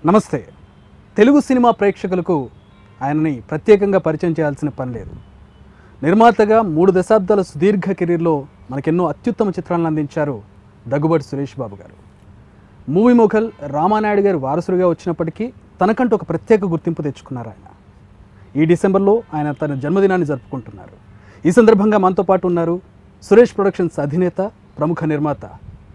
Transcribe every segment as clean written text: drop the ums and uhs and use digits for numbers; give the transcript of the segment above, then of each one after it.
నమస్తే. తెలుగు సినిమా ప్రేక్షకులకు ఆయనని ప్రత్యేకంగా పరిచయం చేయాల్సిన పని లేదు. నిర్మాతగా 3 దశాబ్దాల సుదీర్ఘ కెరీర్లో మనకెన్నో అత్యుత్తమ చిత్రాలను అందించారు దగ్గుబాటి సురేష్ బాబు గారు. మూవీ మొఘల్ రామానాయుడు గారి వారసుడిగా వచ్చినప్పటికీ తనకంటూ ఒక ప్రత్యేక గుర్తింపు తెచ్చుకున్నారు ఆయన. ఈ డిసెంబర్లో ఆయన తన జన్మదినాన్ని జరుపుకుంటున్నారు. ఈ సందర్భంగా మనతో పాటు ఉన్నారు సురేష్ ప్రొడక్షన్స్ అధినేత, ప్రముఖ నిర్మాత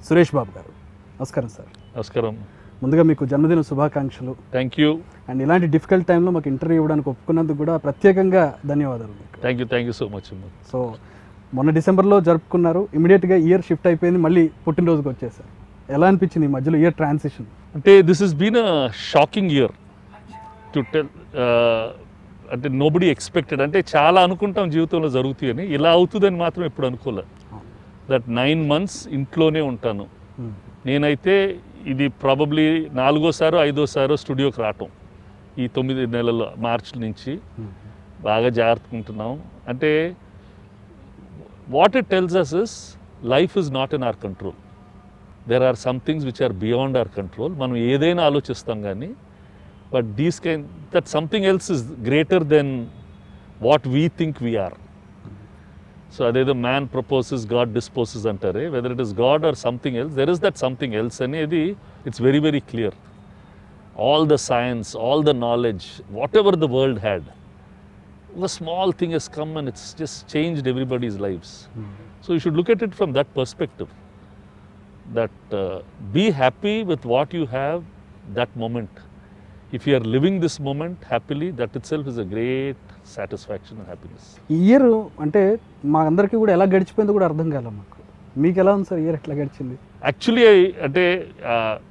సురేష్ బాబు గారు. నమస్కారం సార్. నమస్కారం. ముందుగా మీకు జన్మదిన శుభాకాంక్షలు. Thank you. అండ్ ఇలాంటి డిఫికల్ట్ టైంలో మాకు ఇంటర్వ్యూ ఇవ్వడానికి ఒప్పుకున్నందుకు కూడా ప్రత్యేకంగా ధన్యవాదాలు మీకు. Thank you so much. So మొన్న డిసెంబర్లో జరుపుకున్నారు, ఇమీడియట్గా ఇయర్ షిఫ్ట్ అయిపోయింది, మళ్ళీ పుట్టినరోజుకి వచ్చేసారు. ఎలా అనిపించింది ఈ మధ్యలో ఇయర్ ట్రాన్సిషన్? అంటే this is been a shocking year to tell. అంటే నోబడీ ఎక్స్పెక్టెడ్. అంటే చాలా అనుకుంటాం జీవితంలో జరుగుతాయి అని, ఇలా అవుతుందని మాత్రం ఎప్పుడు అనుకోలేదు. దట్ 9 months ఇంట్లోనే ఉంటాను నేనైతే. ఇది ప్రాబబ్లీ 4వ 5వ స్టూడియోకి రావటం ఈ 9 నెలల్లో, మార్చ్ నుంచి బాగా జాగ్రత్తగా ఉంటున్నాం. అంటే what it tells us is life is not in our control. There are some things which are beyond our control. మనం ఏదైనా ఆలోచిస్తాం కానీ, but these kind that something else is greater than what we think we are. So అదేదో man proposes God disposes అంటారే, whether it is God or something else, there is that something else అనేది it's very very clear. All the science, all the knowledge, what ever the world had, a small thing has come and it's just changed everybody's lives. So you should look at it from that perspective, that be happy with what you have that moment. If you are living this moment happily, that itself is a great satisfaction and happiness. ఈ year అంటే మా అందరికీ కూడా ఎలా గడిచిపోయిందో కూడా అర్థం కాలే మాకు. మీకు ఎలా ఉంది సార్ ఇయర్, ఎట్లా గడిచింది? యాక్చువల్లీ అంటే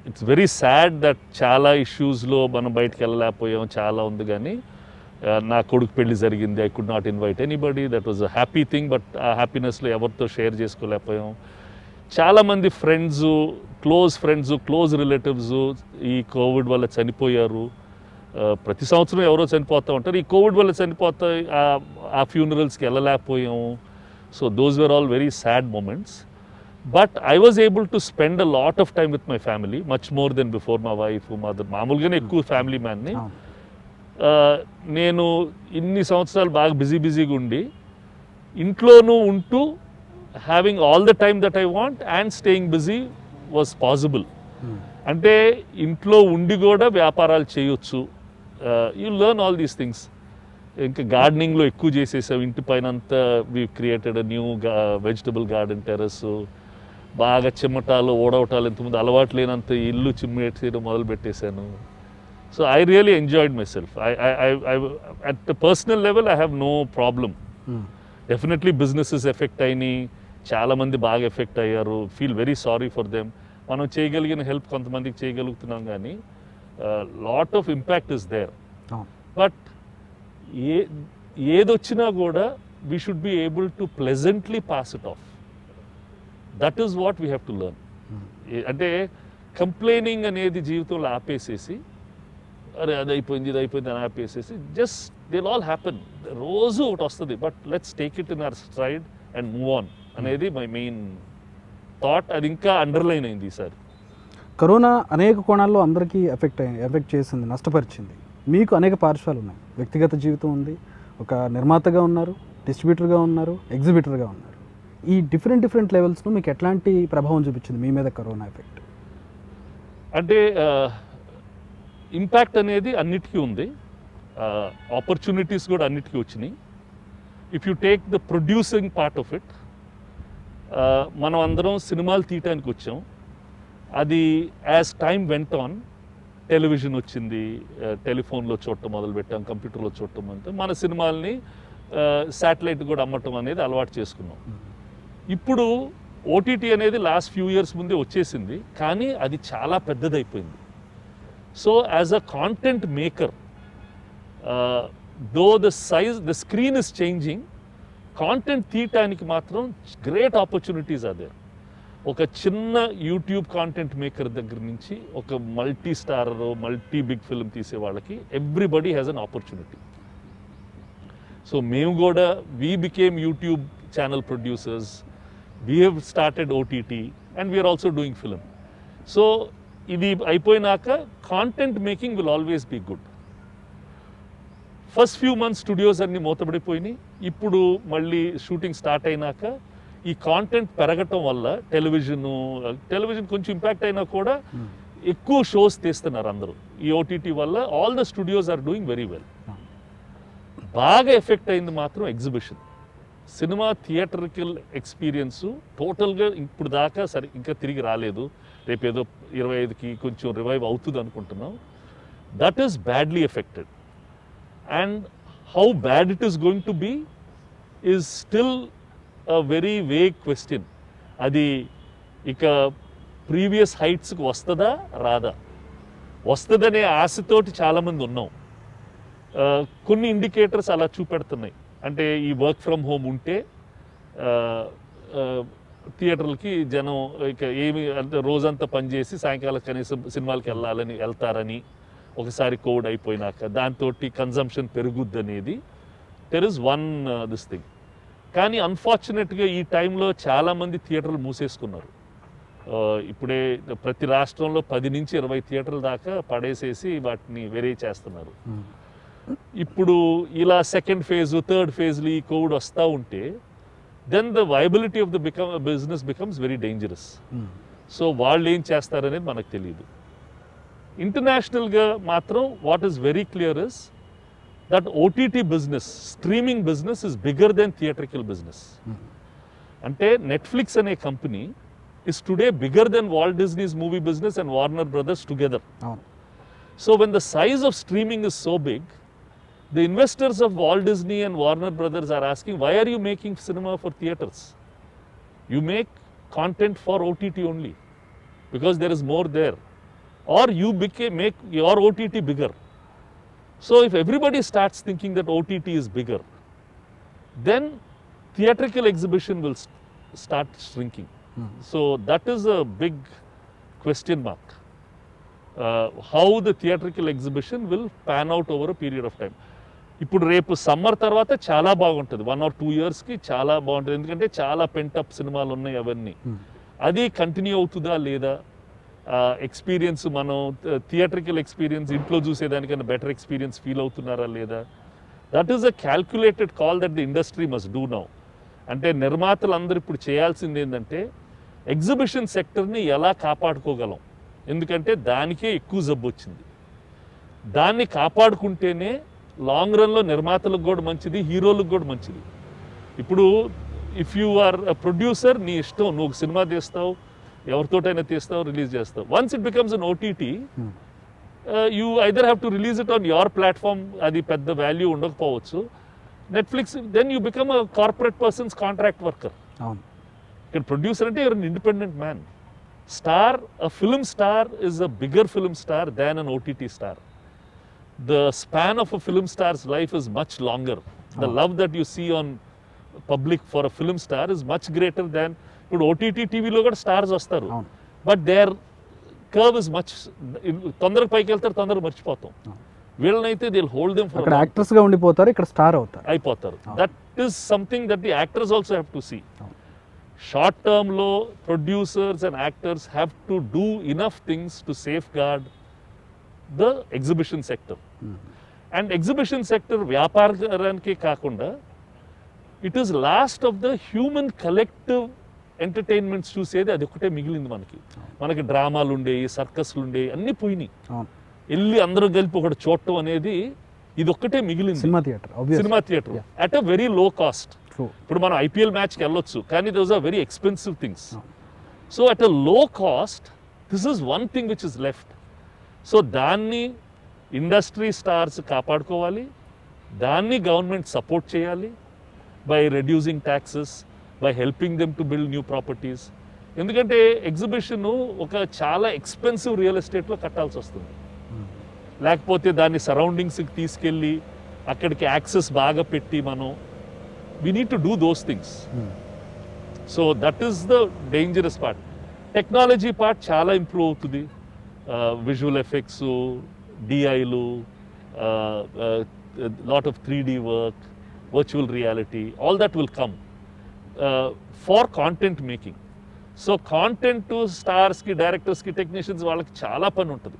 ఇట్స్ వెరీ సాడ్ దట్ చాలా ఇష్యూస్లో మనం బయటకు వెళ్ళలేకపోయాం, చాలా ఉంది. కానీ నా కొడుకు పెళ్లి జరిగింది, I could not invite anybody, that was a happy thing. But ఆ హ్యాపీనెస్లో ఎవరితో షేర్ చేసుకోలేకపోయాం. చాలామంది ఫ్రెండ్స్, క్లోజ్ రిలేటివ్స్ ఈ కోవిడ్ వల్ల చనిపోయారు. ప్రతి సంవత్సరం ఎవరో చనిపోతూ ఉంటారు. ఈ కోవిడ్ వల్ల చనిపోతా ఆ ఫ్యూనరల్స్కి వెళ్ళలేకపోయాము. So those were all very sad moments. But I was able to spend a lot of time with my family, much more than before. మా వైఫ్, మదర్, మామూలుగానే ఎక్కువ ఫ్యామిలీ మ్యాన్ని. నేను ఇన్ని సంవత్సరాలు బాగా బిజీగా ఉండి ఇంట్లోనూ ఉంటూ having all the time that I want and staying busy was possible. అంటే ఇంట్లో ఉండి కూడా వ్యాపారాలు చేయొచ్చు. You learn all these things. ఇంకా గార్డెనింగ్లో ఎక్కువ చేసేసాం. ఇంటి పైన అంతా we created new vegetable garden terrace. బాగా చిమ్మటాలు, ఓడవటాలు, ఇంతకుముందు అలవాటు లేనంత ఇల్లు చిమ్మేసేయడం మొదలు పెట్టేశాను. So I really enjoyed myself. At the personal level, I have no problem. Definitely businesses affect ayini, chaala mandi baga affect ayyaru. Feel very sorry for them. Manam cheyagalgina help kontamandiki cheyagalugtunam gaani lot of impact is there. But ఏదొచ్చినా కూడా we should be able to pleasantly pass it off. That is what we have to learn. అంటే complaining అనేది జీవితంలో ఆపేసేసి, అరే అది అయిపోయింది ఇది అయిపోయింది అని ఆపేసేసి, జస్ట్ దే ఆల్ హ్యాపెన్. రోజు ఒకటి వస్తుంది, but let's take it in our stride and move on అనేది మై మెయిన్ థాట్. అది ఇంకా అండర్లైన్ అయింది ఈసారి. కరోనా అనేక కోణాల్లో అందరికీ ఎఫెక్ట్ చేసింది, నష్టపరిచింది. మీకు అనేక పార్శ్వాలు ఉన్నాయి. వ్యక్తిగత జీవితం ఉంది, ఒక నిర్మాతగా ఉన్నారు, డిస్ట్రిబ్యూటర్గా ఉన్నారు, ఎగ్జిబిటర్గా ఉన్నారు. ఈ డిఫరెంట్ లెవెల్స్లో మీకు ఎట్లాంటి ప్రభావం చూపించింది మీ మీద కరోనా ఎఫెక్ట్? అంటే ఇంపాక్ట్ అనేది అన్నిటికీ ఉంది, ఆపర్చునిటీస్ కూడా అన్నిటికీ వచ్చినాయి. If you take the producing part of it, మనం అందరం సినిమాలు తీయటానికి వచ్చాం. అది as time went on, television వచ్చింది, టెలిఫోన్లో చూడటం మొదలుపెట్టాం, కంప్యూటర్లో చూడటం. అంటే మన సినిమాల్ని శాటిలైట్ కూడా అమ్మటం అనేది అలవాటు చేసుకున్నాం. ఇప్పుడు ఓటీటీ అనేది లాస్ట్ ఫ్యూ ఇయర్స్ ముందే వచ్చేసింది, కానీ అది చాలా పెద్దదైపోయింది. So as a content maker, though the screen is changing, content తీయటానికి మాత్రం great opportunities are there. ఒక చిన్న యూట్యూబ్ కాంటెంట్ మేకర్ దగ్గర నుంచి ఒక multi starrer, multi big film తీసే వాళ్ళకి everybody has an opportunity. So మేము కూడా we became YouTube channel producers, we have started OTT and we're also doing film. So ఇది అయిపోయినాక content making will always be good. First few months studios అన్ని మూతపడిపోయినాయి. ఇప్పుడు మళ్ళీ షూటింగ్ స్టార్ట్ అయినాక ఈ కాంటెంట్ పెరగటం వల్ల టెలివిజన్ కొంచెం ఇంపాక్ట్ అయినా కూడా ఎక్కువ షోస్ తీస్తున్నారు అందరూ ఈ ఓటీటీ వల్ల. All the studios are doing very well. బాగా ఎఫెక్ట్ అయింది మాత్రం ఎగ్జిబిషన్. సినిమా థియేటర్కల్ ఎక్స్పీరియన్స్ టోటల్గా ఇప్పుడు దాకా సరే ఇంకా తిరిగి రాలేదు. రేపు ఏదో 25కి కొంచెం రివైవ్ అవుతుంది అనుకుంటున్నాం. That is badly affected. And how bad it is going to be is still a very vague question. అది ఇక ప్రీవియస్ హైట్స్కి వస్తుందా రాదా? వస్తుందనే ఆశతోటి చాలామంది ఉన్నాం. కొన్ని ఇండికేటర్స్ అలా చూపెడుతున్నాయి. అంటే ఈ వర్క్ ఫ్రమ్ హోమ్ ఉంటే థియేటర్లకి జనం ఇక ఏమి అంటే రోజంతా పనిచేసి సాయంకాలం కనీసం సినిమాలకి వెళ్తారని, ఒకసారి కోవిడ్ అయిపోయినాక దాంతో కన్జంప్షన్ పెరుగుద్ది అనేది there is one this thing. కానీ అన్ఫార్చునేట్గా ఈ టైంలో చాలామంది థియేటర్లు మూసేసుకున్నారు. ఇప్పుడే ప్రతి రాష్ట్రంలో 10 నుంచి 20 థియేటర్ల దాకా పడేసేసి వాటిని వేరే చేస్తున్నారు. ఇప్పుడు ఇలా సెకండ్ ఫేజ్, థర్డ్ ఫేజ్లు ఈ కోవిడ్ వస్తూ ఉంటే then the viability of the business becomes very dangerous. So వాళ్ళు ఏం చేస్తారనేది మనకు తెలియదు. ఇంటర్నేషనల్గా మాత్రం what is very clear is that OTT business, streaming business is bigger than theatrical business. అంటే నెట్ఫ్లిక్స్ అనే company is today bigger than Walt Disney's movie business and Warner Brothers together. So when the size of streaming is so big, the investors of Walt Disney and Warner Brothers are asking, why are you making cinema for theaters? You make content for OTT only because there is more there. Or you make your OTT bigger. So if everybody starts thinking that OTT is bigger, then theatrical exhibition will start shrinking. So that is a big question mark. How the theatrical exhibition will pan out over a period of time. ఇప్పుడు రేపు summer తర్వాత చాలా బాగుంటుంది. 1 or 2 yearsకి చాలా బాగుంటుంది. ఎందుకంటే చాలా pent-up సినిమాలు ఉన్నాయి అవన్నీ. అది కంటిన్యూ అవుతుందా లేదా, ఎక్స్పీరియన్స్ మనం థియేట్రికల్ ఎక్స్పీరియన్స్ ఇంట్లో చూసేదానికన్నా బెటర్ ఎక్స్పీరియన్స్ ఫీల్ అవుతున్నారా లేదా, that is a calculated call that the industry must do now. అంటే నిర్మాతలు అందరూ ఇప్పుడు చేయాల్సింది ఏంటంటే ఎగ్జిబిషన్ సెక్టర్ని ఎలా కాపాడుకోగలం. ఎందుకంటే దానికే ఎక్కువ జబ్బు వచ్చింది. దాన్ని కాపాడుకుంటేనే లాంగ్ రన్లో నిర్మాతలకు కూడా మంచిది, హీరోలకు కూడా మంచిది. ఇప్పుడు ఇఫ్ యూ ఆర్ ప్రొడ్యూసర్, నీ ఇష్టం, నువ్వు సినిమా తీస్తావు, ఎవరితోటైనా తీస్తావు, రిలీజ్ చేస్తావు. Once it becomes an OTT, you either have to release it on your platform. అది పెద్ద వాల్యూ ఉండకపోవచ్చు. Netflix, then you become a corporate persons contract worker. ఇక్కడ ప్రొడ్యూసర్ అంటే you're an independent man. Star, a film star is a bigger film star than an OTT star. The span of a film star's life is much longer. The love that you see on public for a film star is much greater than ఇప్పుడు OTT టీవీలో కూడా stars వస్తారు, but their curve is much, తొందరగా పైకి వెళ్తారు, తొందరగా మర్చిపోతాం. వీళ్ళనైతే they hold them for actors గా ఉండిపోతారు, ఇక్కడ స్టార్ అయిపోతారు. That is something that the actors also have to see. Short term లో producers and actors have to do enough things to safeguard the exhibition sector. And exhibition sector వ్యాపారానికి కాకుండా it is last of the human collective entertainments చూసేది అది ఒకటే మిగిలింది. మనకి డ్రామాలు ఉండేవి, సర్కస్లు ఉండేవి, అన్నీ పోయినాయి. వెళ్ళి అందరూ కలిపి ఒకటి చూడటం అనేది ఇది ఒక్కటే మిగిలింది. Cinema theatre at a very low cost. ఇప్పుడు మనం ఐపీఎల్ మ్యాచ్కి వెళ్ళొచ్చు, కానీ those are very expensive things. So at a low cost this is one thing which is left. So దాన్ని ఇండస్ట్రీ స్టార్స్ కాపాడుకోవాలి, దాన్ని గవర్నమెంట్ సపోర్ట్ చేయాలి by reducing taxes, by helping them to build new properties. ఎందుకంటే exhibition ఒక చాలా expensive real ఎస్టేట్లో కట్టాల్సి వస్తుంది. లేకపోతే దాన్ని సరౌండింగ్స్కి తీసుకెళ్ళి అక్కడికి యాక్సెస్ బాగా పెట్టి మనం we need to do those things. So that is the dangerous part. Technology part చాలా ఇంప్రూవ్ అవుతుంది. విజువల్ ఎఫెక్ట్స్, డిఐలు, lot of 3D work, virtual reality, all that will come for content making. So content స్టార్స్కి, డైరెక్టర్స్కి, technicians వాళ్ళకి చాలా పని ఉంటుంది.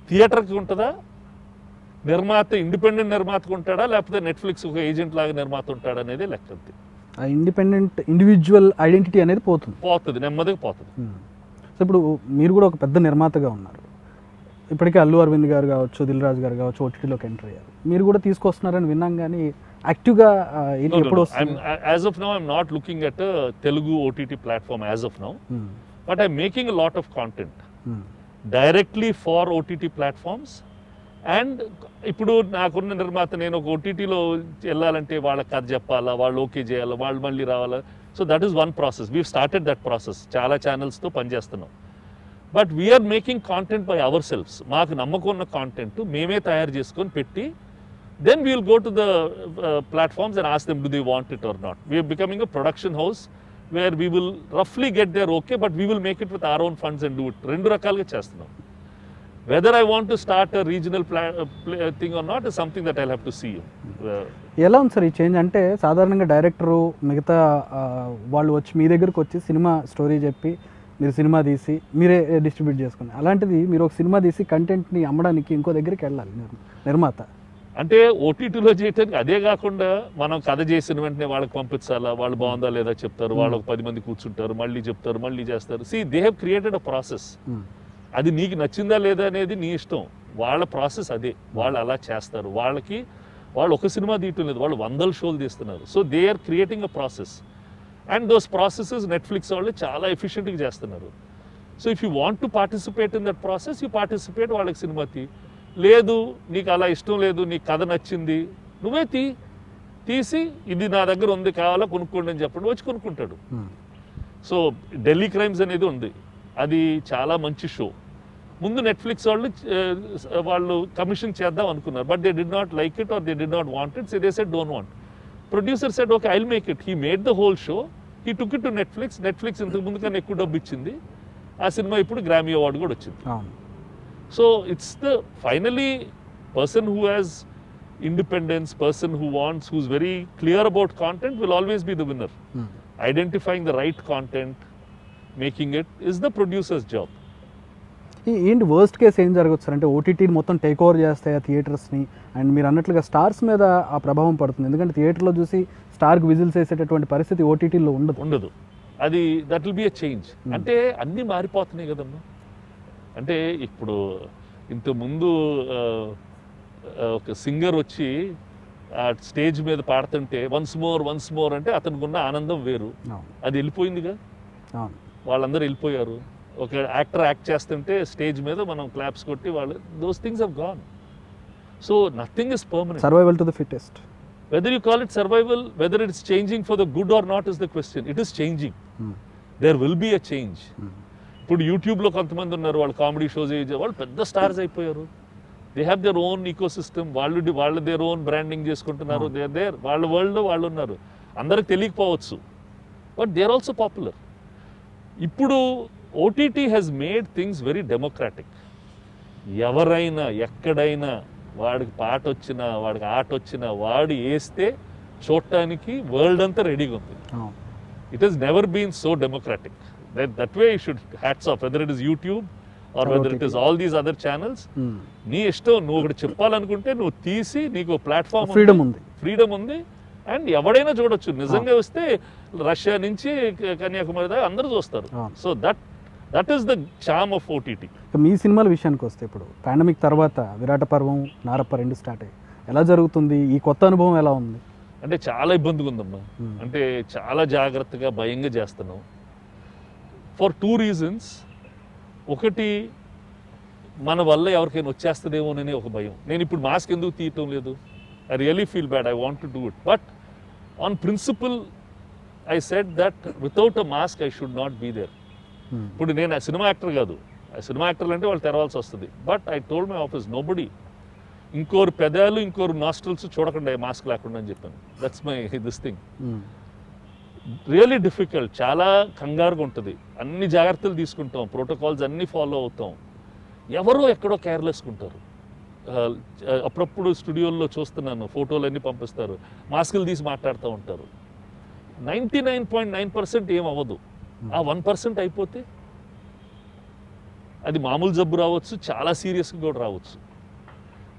థియేటర్కి ఉంటుందా, నిర్మాత ఇండిపెండెంట్ నిర్మాతకు ఉంటాడా, లేకపోతే నెట్ఫ్లిక్స్ ఒక ఏజెంట్ లాగా నిర్మాత ఉంటాడా అనేది లెక్క అంతే. ఆ ఇండిపెండెంట్ ఇండివిజువల్ ఐడెంటిటీ అనేది పోతుంది, నెమ్మదిగా పోతుంది. సో ఇప్పుడు మీరు కూడా ఒక పెద్ద నిర్మాతగా ఉన్నారు. ఇప్పటికే అల్లు అరవింద్ గారు కావచ్చు, దిల్ రాజు గారు కావచ్చు ఓటీటీలోకి ఎంటర్ అయ్యారు. మీరు కూడా తీసుకొస్తున్నారని విన్నాం, కానీ యాక్టివ్గా ఎప్పుడు వస్తుంది? As of now I'm not looking at Telugu OTT platform as of now, but I'm making a lot of content directly for OTT platforms. And ఇప్పుడు నాకున్న నిర్మాత, నేను ఒక ఓటీటీలో వెళ్ళాలంటే వాళ్ళకి కథ చెప్పాలా, వాళ్ళు ఓకే చేయాలా, వాళ్ళు మళ్ళీ రావాలా. So that is one process. We started that process. చాలా ఛానల్స్తో పనిచేస్తున్నాం. But we're making content by our selves. మాకు నమ్మకం ఉన్న కాంటెంట్ మేమే తయారు చేసుకొని పెట్టి, then we will go to the platforms and ask them do they want it or not. We are becoming a production house where we will roughly get their okay, but we will make it with our own funds and do it. Rendu rakalga chestunam. Whether I want to start a regional thing or not is something that I'll have to see. ఎలా ఉంది sir ఈ change? అంటే సాధారణంగా director మిగతా వాళ్ళు వచ్చి మీ దగ్గరకు వచ్చి సినిమా స్టోరీ చెప్పి మీరు సినిమా తీసి మీరే డిస్ట్రిబ్యూట్ చేసుకుని, అలాంటిది మీరు ఒక సినిమా తీసి కంటెంట్ని అమ్మడానికి ఇంకో దగ్గరికి వెళ్ళాలి నిర్మాత. అంటే ఓటీటీలో చేయటానికి అదే కాకుండా మనం కథ చేసిన వెంటనే వాళ్ళకి పంపించాలా, వాళ్ళు బాగుందా లేదా చెప్తారు, వాళ్ళు ఒక 10 మంది కూర్చుంటారు, మళ్ళీ చెప్తారు, మళ్ళీ చేస్తారు. See they have created a process. అది నీకు నచ్చిందా లేదా అనేది నీ ఇష్టం. వాళ్ళ ప్రాసెస్ అదే, వాళ్ళు అలా చేస్తారు. వాళ్ళు ఒక సినిమా తీయటం లేదు, వాళ్ళు 100 షోలు తీస్తున్నారు. So they are creating a process. And those processes Netflix వాళ్ళు చాలా ఎఫిషియెంట్గా చేస్తున్నారు. So if you want to participate in that process, you participate. వాళ్ళకి సినిమా లేదు, నీకు అలా ఇష్టం లేదు, నీకు కథ నచ్చింది, నువ్వే తీసి ఇది నా దగ్గర ఉంది కావాలా కొనుక్కోండి అని చెప్పండి, వచ్చి కొనుక్కుంటాడు. సో ఢిల్లీ క్రైమ్స్ అనేది ఉంది, అది చాలా మంచి షో. ముందు నెట్ఫ్లిక్స్ వాళ్ళు కమిషన్ చేద్దాం అనుకున్నారు, but they did not like it or they did not want it. So they said don't want. Producer said okay I'll make it. He made the whole show, he took it to Netflix. Netflix ఇంతకు ముందు కన్నా ఎక్కువ డబ్బు ఇచ్చింది. ఆ cinema ఇప్పుడు గ్రామీ award కూడా వచ్చింది. So it's the finally person who has independence, person who wants, who's very clear about content will always be the winner. Identifying the right content, making it is the producer's job. ఏంటి worst case ఏం జరగచ్చు sir? అంటే OTT మొత్తం take over చేస్తాయి ఆ థియేటర్స్ని, and మీరు అన్నట్లుగా stars మీద ఆ ప్రభావం పడుతుంది. ఎందుకంటే థియేటర్లో చూసి స్టార్కి విజిల్స్ వేసేటటువంటి పరిస్థితి ఓటీటీలో ఉండదు. అది that will be a change. అంటే అన్నీ మారిపోతున్నాయి కదమ్మా. అంటే ఇప్పుడు ఇంతకుముందు ఒక సింగర్ వచ్చి ఆ స్టేజ్ మీద పాడుతుంటే వన్స్ మోర్ అంటే అతనికి ఉన్న ఆనందం వేరు. అది వెళ్ళిపోయిందిగా, వాళ్ళందరూ వెళ్ళిపోయారు. ఒక యాక్టర్ యాక్ట్ చేస్తుంటే స్టేజ్ మీద మనం క్లాప్స్ కొట్టి వాళ్ళు, those things have gone. So nothing is permanent. Survival to the fittest. Whether you call it survival, whether it's changing for the good or not is the question. It is changing. There will be a change. ఇప్పుడు యూట్యూబ్లో కొంతమంది ఉన్నారు, వాళ్ళు comedy shows వాళ్ళు పెద్ద stars అయిపోయారు. They have their own ecosystem. వాళ్ళు their own branding చేసుకుంటున్నారు. దేర్ వాళ్ళ వరల్డ్లో వాళ్ళు ఉన్నారు. అందరికి తెలియకపోవచ్చు, but they are also popular. ఇప్పుడు OTT has made things very democratic. ఎవరైనా ఎక్కడైనా వాడికి పాట వచ్చినా వాడికి ఆట వచ్చినా వాడు వేస్తే చూడటానికి వరల్డ్ అంతా రెడీగా ఉంది. It has never been so democratic. That way you should hats off, whether it is YouTube or whether it is all these other channels. నీ ఇష్టం, నువ్వు ఒకటి చెప్పాలనుకుంటే నువ్వు తీసి, నీకు ప్లాట్ఫామ్ ఫ్రీడమ్ ఉంది, అండ్ ఎవడైనా చూడొచ్చు. నిజంగా వస్తే రష్యా నుంచి కన్యాకుమారి దాకా అందరూ చూస్తారు. So that is the charm of OTT. మీ సినిమాల విషయానికి వస్తే ఇప్పుడు పాండమిక్ తర్వాత విరాట పర్వం, నారప్ప 2 స్టార్ట్ అయ్యి ఎలా జరుగుతుంది? ఈ కొత్త అనుభవం ఎలా ఉంది? అంటే చాలా ఇబ్బందిగా ఉందమ్మా. అంటే చాలా జాగ్రత్తగా భయంగా చేస్తున్నాం. For 2 reasons. ఒకటి, మన వల్ల ఎవరికైనా వచ్చేస్తుందేమోనని ఒక భయం. నేను ఇప్పుడు మాస్క్ ఎందుకు తీయటం లేదు? I really feel bad. I want to do it, but on principle I said that without a mask I should not be there. ఇప్పుడు నేను సినిమా యాక్టర్ కాదు. సినిమా యాక్టర్లు అంటే వాళ్ళు తెరవాల్సి వస్తుంది. But I told my office nobody, ఇంకోరు పెదాలు ఇంకోరు నాస్ట్రల్స్ చూడకుండా మాస్క్ లేకుండా అని చెప్పాను. That's my this thing. Really difficult. చాలా కంగారుగా ఉంటుంది. అన్ని జాగ్రత్తలు తీసుకుంటాం, ప్రోటోకాల్స్ అన్నీ ఫాలో అవుతాం. ఎవరో ఎక్కడో కేర్లెస్గా ఉంటారు. అప్పుడప్పుడు స్టూడియోల్లో చూస్తున్నాను, ఫోటోలు అన్నీ పంపిస్తారు, మాస్కులు తీసి మాట్లాడుతూ ఉంటారు. 99.9% ఏం అవ్వదు. ఆ 1% అయిపోతే అది మామూలు జబ్బు రావచ్చు, చాలా సీరియస్గా కూడా రావచ్చు.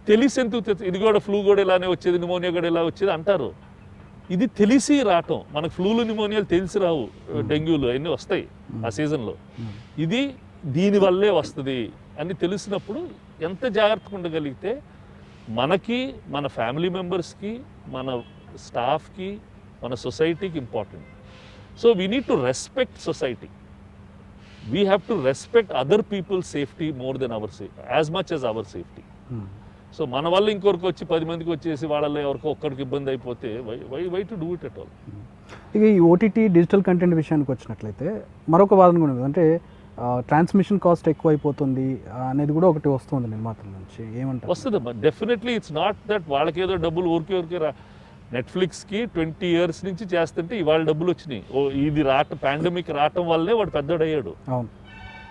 తెలిసి ఎందుకు ఇది కూడా ఫ్లూ కూడా ఇలానే వచ్చేది, న్యూమోనియా కూడా ఇలా వచ్చేది అంటారు. ఇది తెలిసి రావటం, మనకు ఫ్లూలు న్యూమోనియాలు తెలిసి రావు, డెంగ్యూలు అన్నీ వస్తాయి ఆ సీజన్లో. ఇది దీనివల్లే వస్తుంది అని తెలిసినప్పుడు ఎంత జాగ్రత్తగా ఉండగలిగితే మనకి, మన ఫ్యామిలీ మెంబర్స్కి, మన స్టాఫ్కి, మన సొసైటీకి important. So we need to respect society. We have to respect other people's safety more than our safety, as much as our safety. So మన వల్ల ఇంకొకరికి వచ్చి 10 మందికి వచ్చేసి వాళ్ళలో ఎవరికో ఒక్కడికి ఇబ్బంది అయిపోతే why to do it at all. ఇక ఈ ఓటీటీ డిజిటల్ కంటెంట్ విషయానికి వచ్చినట్లయితే మరొక వాదన కూడా ఉంది. అంటే ట్రాన్స్మిషన్ కాస్ట్ ఎక్కువ అయిపోతుంది అనేది కూడా ఒకటి వస్తుంది నిర్మాతల నుంచి. ఏమంటారు? వస్తుందమ్మా, డెఫినెట్లీ. ఇట్స్ నాట్ దట్ వాళ్ళకి ఏదో డబ్బులు ఊరికే నెట్ఫ్లిక్స్కి 20 years నుంచి చేస్తుంటే ఇవాళ డబ్బులు వచ్చినాయి. ఇది పాండమిక్ రావటం వల్లే వాడు పెద్దోడయ్యాడు. అవును,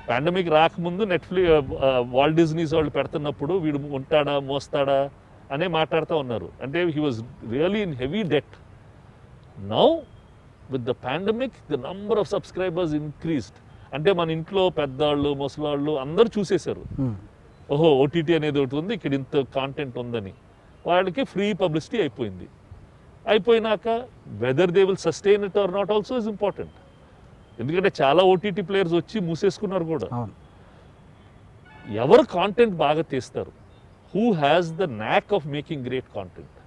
పాండమిక్ రాకముందు వాల్ట్ డిజ్నీస్ వాళ్ళు పెడుతున్నప్పుడు వీడు ఉంటాడా మోస్తాడా అనే మాట్లాడుతూ ఉన్నారు. అంటే he was really in heavy debt. Now with the pandemic the number of subscribers increased. అంటే మన ఇంట్లో పెద్దవాళ్ళు, ముసలాళ్ళు అందరూ చూసేశారు, ఓహో ఓటీటీ అనేది ఒకటి ఉంది, ఇక్కడ ఇంత కాంటెంట్ ఉందని. వాళ్ళకి ఫ్రీ పబ్లిసిటీ అయిపోయింది. అయిపోయినాక whether they will sustain it or not also is important. ఎందుకంటే చాలా ఓటీటీ ప్లేయర్స్ వచ్చి మూసేసుకున్నారు కూడా. ఎవరు కాంటెంట్ బాగా తీస్తారు, who has the knack of making great content,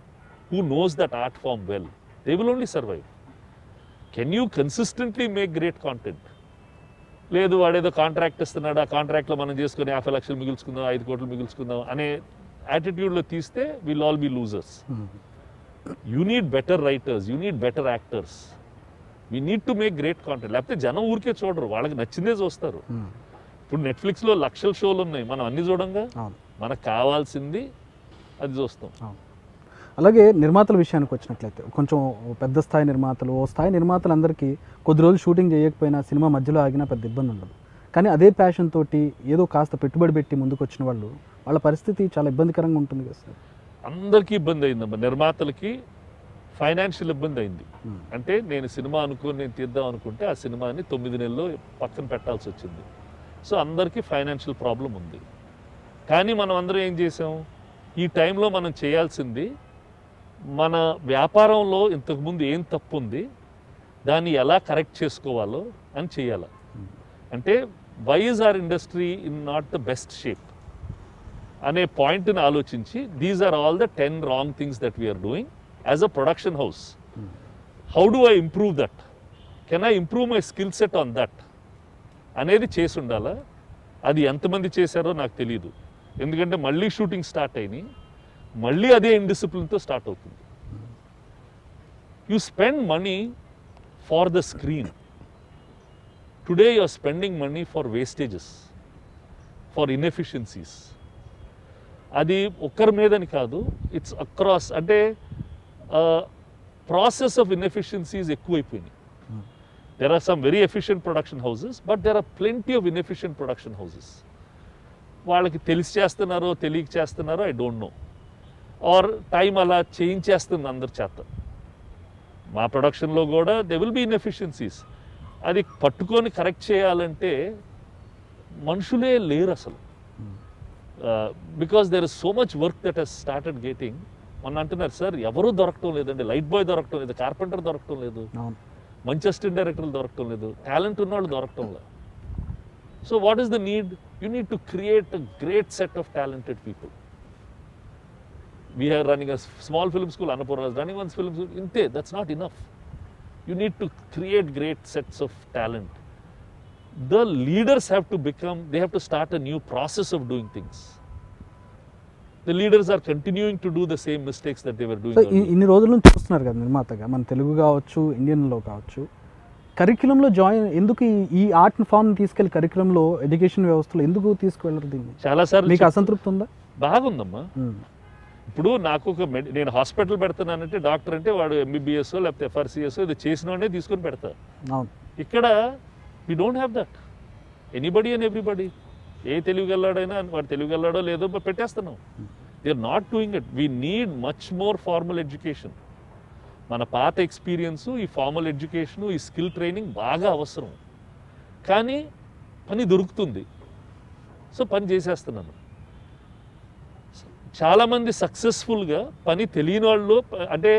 who knows that art form well, they will only survive. Can you consistently make great content? లేదు వాడేదో contract ఇస్తున్నాడు, ఆ కాంట్రాక్ట్లో మనం చేసుకుని 50 లక్షలు మిగుల్చుకుందాం, 5 కోట్లు మిగుల్చుకుందాం అనే యాటిట్యూడ్లో తీస్తే will all be losers. You need better writers, you need better actors, we need to make great content. లేకపోతే జనం ఊరికే చూడరు, వాళ్ళకి నచ్చిందే చూస్తారు. ఇప్పుడు నెట్ఫ్లిక్స్లో లక్షల షోలు ఉన్నాయి, మనం అన్ని చూడంగా, మనకు కావాల్సింది అది చూస్తాం. అలాగే నిర్మాతల విషయానికి వచ్చినట్లయితే కొంచెం పెద్ద స్థాయి నిర్మాతలు, ఓ స్థాయి నిర్మాతలందరికీ కొద్ది రోజులు షూటింగ్ చేయకపోయినా సినిమా మధ్యలో ఆగినా పెద్ద ఇబ్బంది ఉండదు. కానీ అదే ప్యాషన్ తోటి ఏదో కాస్త పెట్టుబడి పెట్టి ముందుకు వచ్చిన వాళ్ళ పరిస్థితి చాలా ఇబ్బందికరంగా ఉంటుంది కదా సార్. అందరికీ ఇబ్బంది అయిందమ్మా. నిర్మాతలకి ఫైనాన్షియల్ ఇబ్బంది అయింది. అంటే నేను సినిమా నేను తీద్దాం అనుకుంటే ఆ సినిమాని 9 నెలల్లో పక్కన పెట్టాల్సి వచ్చింది. సో అందరికీ ఫైనాన్షియల్ ప్రాబ్లం ఉంది. కానీ మనం అందరం ఏం చేసాం, ఈ టైంలో మనం చేయాల్సింది మన వ్యాపారంలో ఇంతకుముందు ఏం తప్పు ఉంది, దాన్ని ఎలా కరెక్ట్ చేసుకోవాలో అని చేయాలి. అంటే why is our industry in not the best shape అనే పాయింట్ని ఆలోచించి, these are all the 10 wrong things that we are doing as a production house. How do I improve that? Can I improve my skill set on that? అనేది చేసి ఉండాలా. అది ఎంతమంది చేశారో నాకు తెలియదు. ఎందుకంటే మళ్ళీ షూటింగ్ స్టార్ట్ అయినాయి, మళ్ళీ అదే ఇండిసిప్లిన్తో స్టార్ట్ అవుతుంది. You spend money for the screen. Today you are spending money for wastages, for inefficiencies. అది ఒక్కరి మీదని కాదు, ఇట్స్ అక్రాస్. అంటే ప్రాసెస్ ఆఫ్ ఇన్ఎఫిషియన్సీస్ ఎక్కువైపోయినాయి. There are some very efficient production houses, but there are plenty of inefficient production houses. వాళ్ళకి తెలిసి చేస్తున్నారో తెలియక చేస్తున్నారో I don't know, our time అలా చేయించేస్తుంది అందరి చేత. మా ప్రొడక్షన్లో కూడా దే విల్ బీ ఇన్ఎఫిషియన్సీస్. అది పట్టుకొని కరెక్ట్ చేయాలంటే మనుషులే లేరు అసలు. Because there is so much work that has started getting. మొన్న అంటున్నారు సార్ ఎవరూ దొరకటం లేదండి, లైట్ బాయ్ దొరకటం లేదు, కార్పెంటర్ దొరకటం లేదు, మంచి అసిస్టెంట్ డైరెక్టర్లు దొరకటం లేదు, టాలెంట్ ఉన్నవాళ్ళు దొరకటం లేదు. So what is the need? You need to create a great set of talented people. We're running a small film school, Annapurna running one film school, ఇంతే, that's not enough. You need to create great sets of talent. The leaders have to become, they have to start a new process of doing things. The leaders are continuing to do the same mistakes that they were doing. So ఇన్ని రోజుల నుంచి చూస్తున్నారు కదా నిర్మాతగా, మన తెలుగు కావచ్చు, ఇండియన్లో కావచ్చు, కరిక్యులంలో join ఎందుకు ఈ ఆర్ట్ ఫామ్ని తీసుకెళ్ళి కరిక్యులంలో ఎడ్యుకేషన్ వ్యవస్థలో ఎందుకు తీసుకువెళ్ళరు? దీన్ని చాలాసార్లు మీకు అసంతృప్తి ఉందా? బాగుందమ్మా. ఇప్పుడు నాకు నేను హాస్పిటల్ పెడుతున్నానంటే డాక్టర్ అంటే వాడు ఎంబీబీఎస్ లేకపోతే ఎఫ్ఆర్సీఎస్ ఇది చేసిన వాడే తీసుకొని పెడతా. ఇక్కడ we don't have that. Anybody and everybody, ఏ తెలుగుగల్లాడైనా వాడు తెలుగుగల్లాడో లేదో పెట్టేస్తున్నాం. They are not doing it. We need much more formal education. మన పాత ఎక్స్పీరియన్సు, ఈ ఫార్మల్ ఎడ్యుకేషను, ఈ స్కిల్ ట్రైనింగ్ బాగా అవసరం. కానీ పని దొరుకుతుంది, సో పని చేసేస్తున్నాను. చాలామంది సక్సెస్ఫుల్గా పని తెలియని వాళ్ళు, అంటే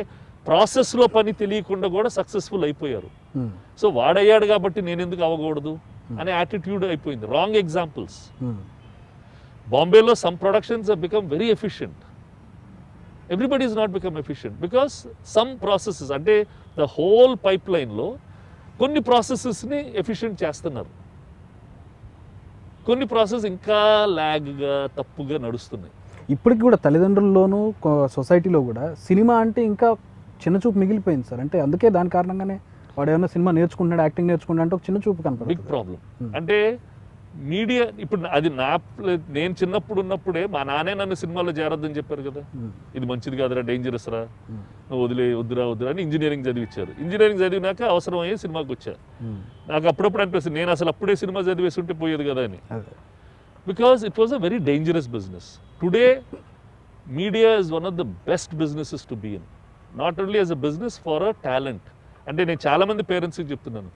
ప్రాసెస్లో పని తెలియకుండా కూడా సక్సెస్ఫుల్ అయిపోయారు. సో వాడయ్యాడు కాబట్టి నేను ఎందుకు అవ్వకూడదు అనే యాటిట్యూడ్ అయిపోయింది. Wrong examples. బాంబేలో some productions have become very efficient. Everybody is not become efficient because some processes, అంటే ద హోల్ పైప్ లైన్లో కొన్ని ప్రాసెసెస్ని ఎఫిషియెంట్ చేస్తున్నారు, కొన్ని ప్రాసెస్ ఇంకా ల్యాగ్గా తప్పుగా నడుస్తున్నాయి. ఇప్పటికి కూడా తల్లిదండ్రుల్లోనూ సొసైటీలో కూడా సినిమా అంటే ఇంకా చిన్న చూపు మిగిలిపోయింది సార్. అంటే అందుకే దాని కారణంగానే వాడు ఏమైనా సినిమా నేర్చుకుంటున్నాడు, యాక్టింగ్ నేర్చుకుంటా అంటే ఒక చిన్న చూపు కనపడుతుంది. Big problem. అంటే మీడియా ఇప్పుడు అది నేను చిన్నప్పుడు ఉన్నప్పుడే మా నాన్నే నన్ను సినిమాలో చేరొద్దని చెప్పారు కదా, ఇది మంచిది కాదురా, డేంజరస్ రా, నువ్వు వద్దురా అని ఇంజనీరింగ్ చదివించారు. ఇంజనీరింగ్ చదివినాక అవసరం అయ్యే సినిమాకి వచ్చా. నాకు అప్పుడప్పుడు అనిపిస్తుంది నేను అసలు అప్పుడే సినిమా చదివేసి ఉంటే పోయేది కదా అని. Because it was a very dangerous business. Today media is one of the best businesses to be in, not only as a business for a talent. అంటే నేను చాలామంది పేరెంట్స్కి చెప్తున్నాను,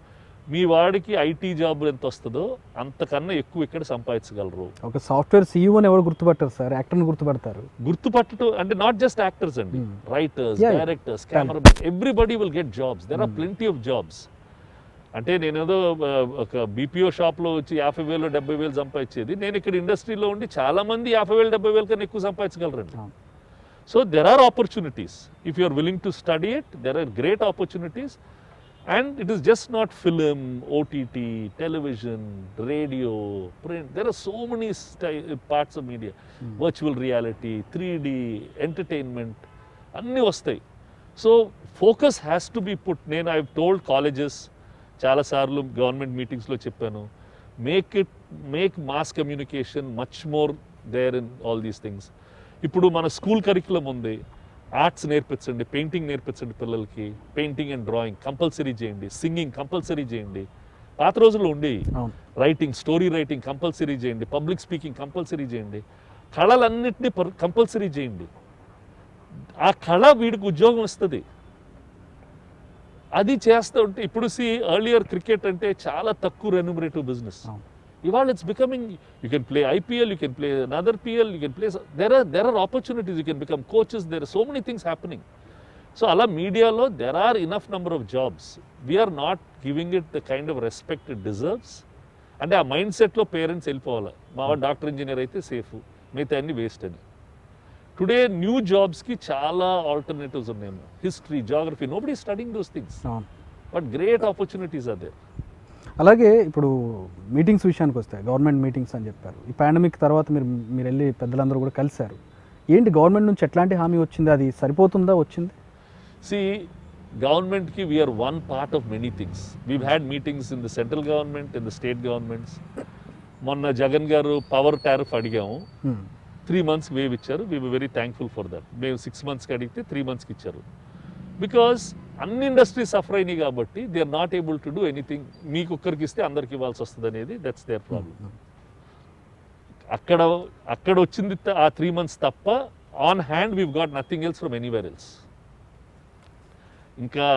మీ వాడికి ఐటీ జాబ్ ఎంత వస్తుందో అంతకన్నా ఎక్కువ ఇక్కడ సంపాదించగలరు. ఒక సాఫ్ట్వేర్ సీఈఓని ఎవరు గుర్తుపట్టారు సార్, యాక్టర్ని గుర్తుపడతారు. గుర్తుపట్టడం అంటే నాట్ జస్ట్ యాక్టర్స్ అండి, writers, directors, cameramen, everybody will get jobs. There are plenty of jobs. అంటే నేనేదో ఒక బీపీఓ షాప్లో వచ్చి 50,000 70,000 సంపాదించేది, నేను ఇక్కడ ఇండస్ట్రీలో ఉండి చాలా మంది 50,000 70,000 కన్నా ఎక్కువ సంపాదించగలరండి. So there are opportunities if you are willing to study it. There are great opportunities. And it is just not film, OTT, television, radio, print. There are so many parts of media. Virtual reality, 3D, entertainment, anni vastai. So focus has to be put. I've told colleges, chala sarlu government meetings lo cheppanu, make mass communication much more there in all these things. Ippudu mana school curriculum undi. Arts నేర్పించండి, painting నేర్పించండి పిల్లలకి, painting and drawing compulsory చేయండి, singing compulsory చేయండి. పాత రోజుల్లో ఉండి writing, story writing compulsory చేయండి, public speaking compulsory చేయండి, కళలన్నింటినీ కంపల్సరీ చేయండి. ఆ కళ వీడికి ఉద్యోగం వస్తుంది. అది చేస్తూ ఉంటే ఇప్పుడు ఎర్లియర్ క్రికెట్ అంటే చాలా తక్కువ రెన్యూమరేటివ్ బిజినెస్. ఇవాళ it's becoming, you can play IPL, you can play another PL, you can play, there are opportunities, you can become coaches, there are so many things happening. So అలా మీడియాలో there are enough number of jobs. We're not giving it the kind of respect it deserves. అంటే ఆ mind సెట్లో parents వెళ్ళిపోవాలి, మా doctor engineer అయితే safe, మిగతా అన్ని వేస్ట్ అని. టుడే న్యూ జాబ్స్కి చాలా ఆల్టర్నేటివ్స్ ఉన్నాయి. History, geography, nobody studying those things, but great opportunities are there. అలాగే ఇప్పుడు మీటింగ్స్ విషయానికి వస్తాయి, గవర్నమెంట్ మీటింగ్స్ అని చెప్పారు. ఈ పాండమిక్ తర్వాత మీరు వెళ్ళి పెద్దలందరూ కూడా కలిశారు. ఏంటి గవర్నమెంట్ నుంచి ఎట్లాంటి హామీ వచ్చింది, అది సరిపోతుందా వచ్చింది? గవర్నమెంట్కి we're one part of many things. We've had meetings in the central government, in the state governments. మొన్న జగన్ గారు పవర్ టారిఫ్ అడిగాము, 3 months వేవ్ ఇచ్చారు. We were very thankful for that. మేము 6 monthsకి అడిగితే 3 monthsకి ఇచ్చారు. బికాస్ అన్ని ఇండస్ట్రీస్ సఫర్ అయినాయి కాబట్టి they are not able to do anything. మీకు ఒక్కరికి ఇస్తే అందరికి ఇవ్వాల్సి వస్తుంది అనేది, దట్స్ దేర్ ప్రాబ్లం. అక్కడ వచ్చింది ఆ 3 months తప్ప, on hand we've got nothing else from anywhere else. ఇంకా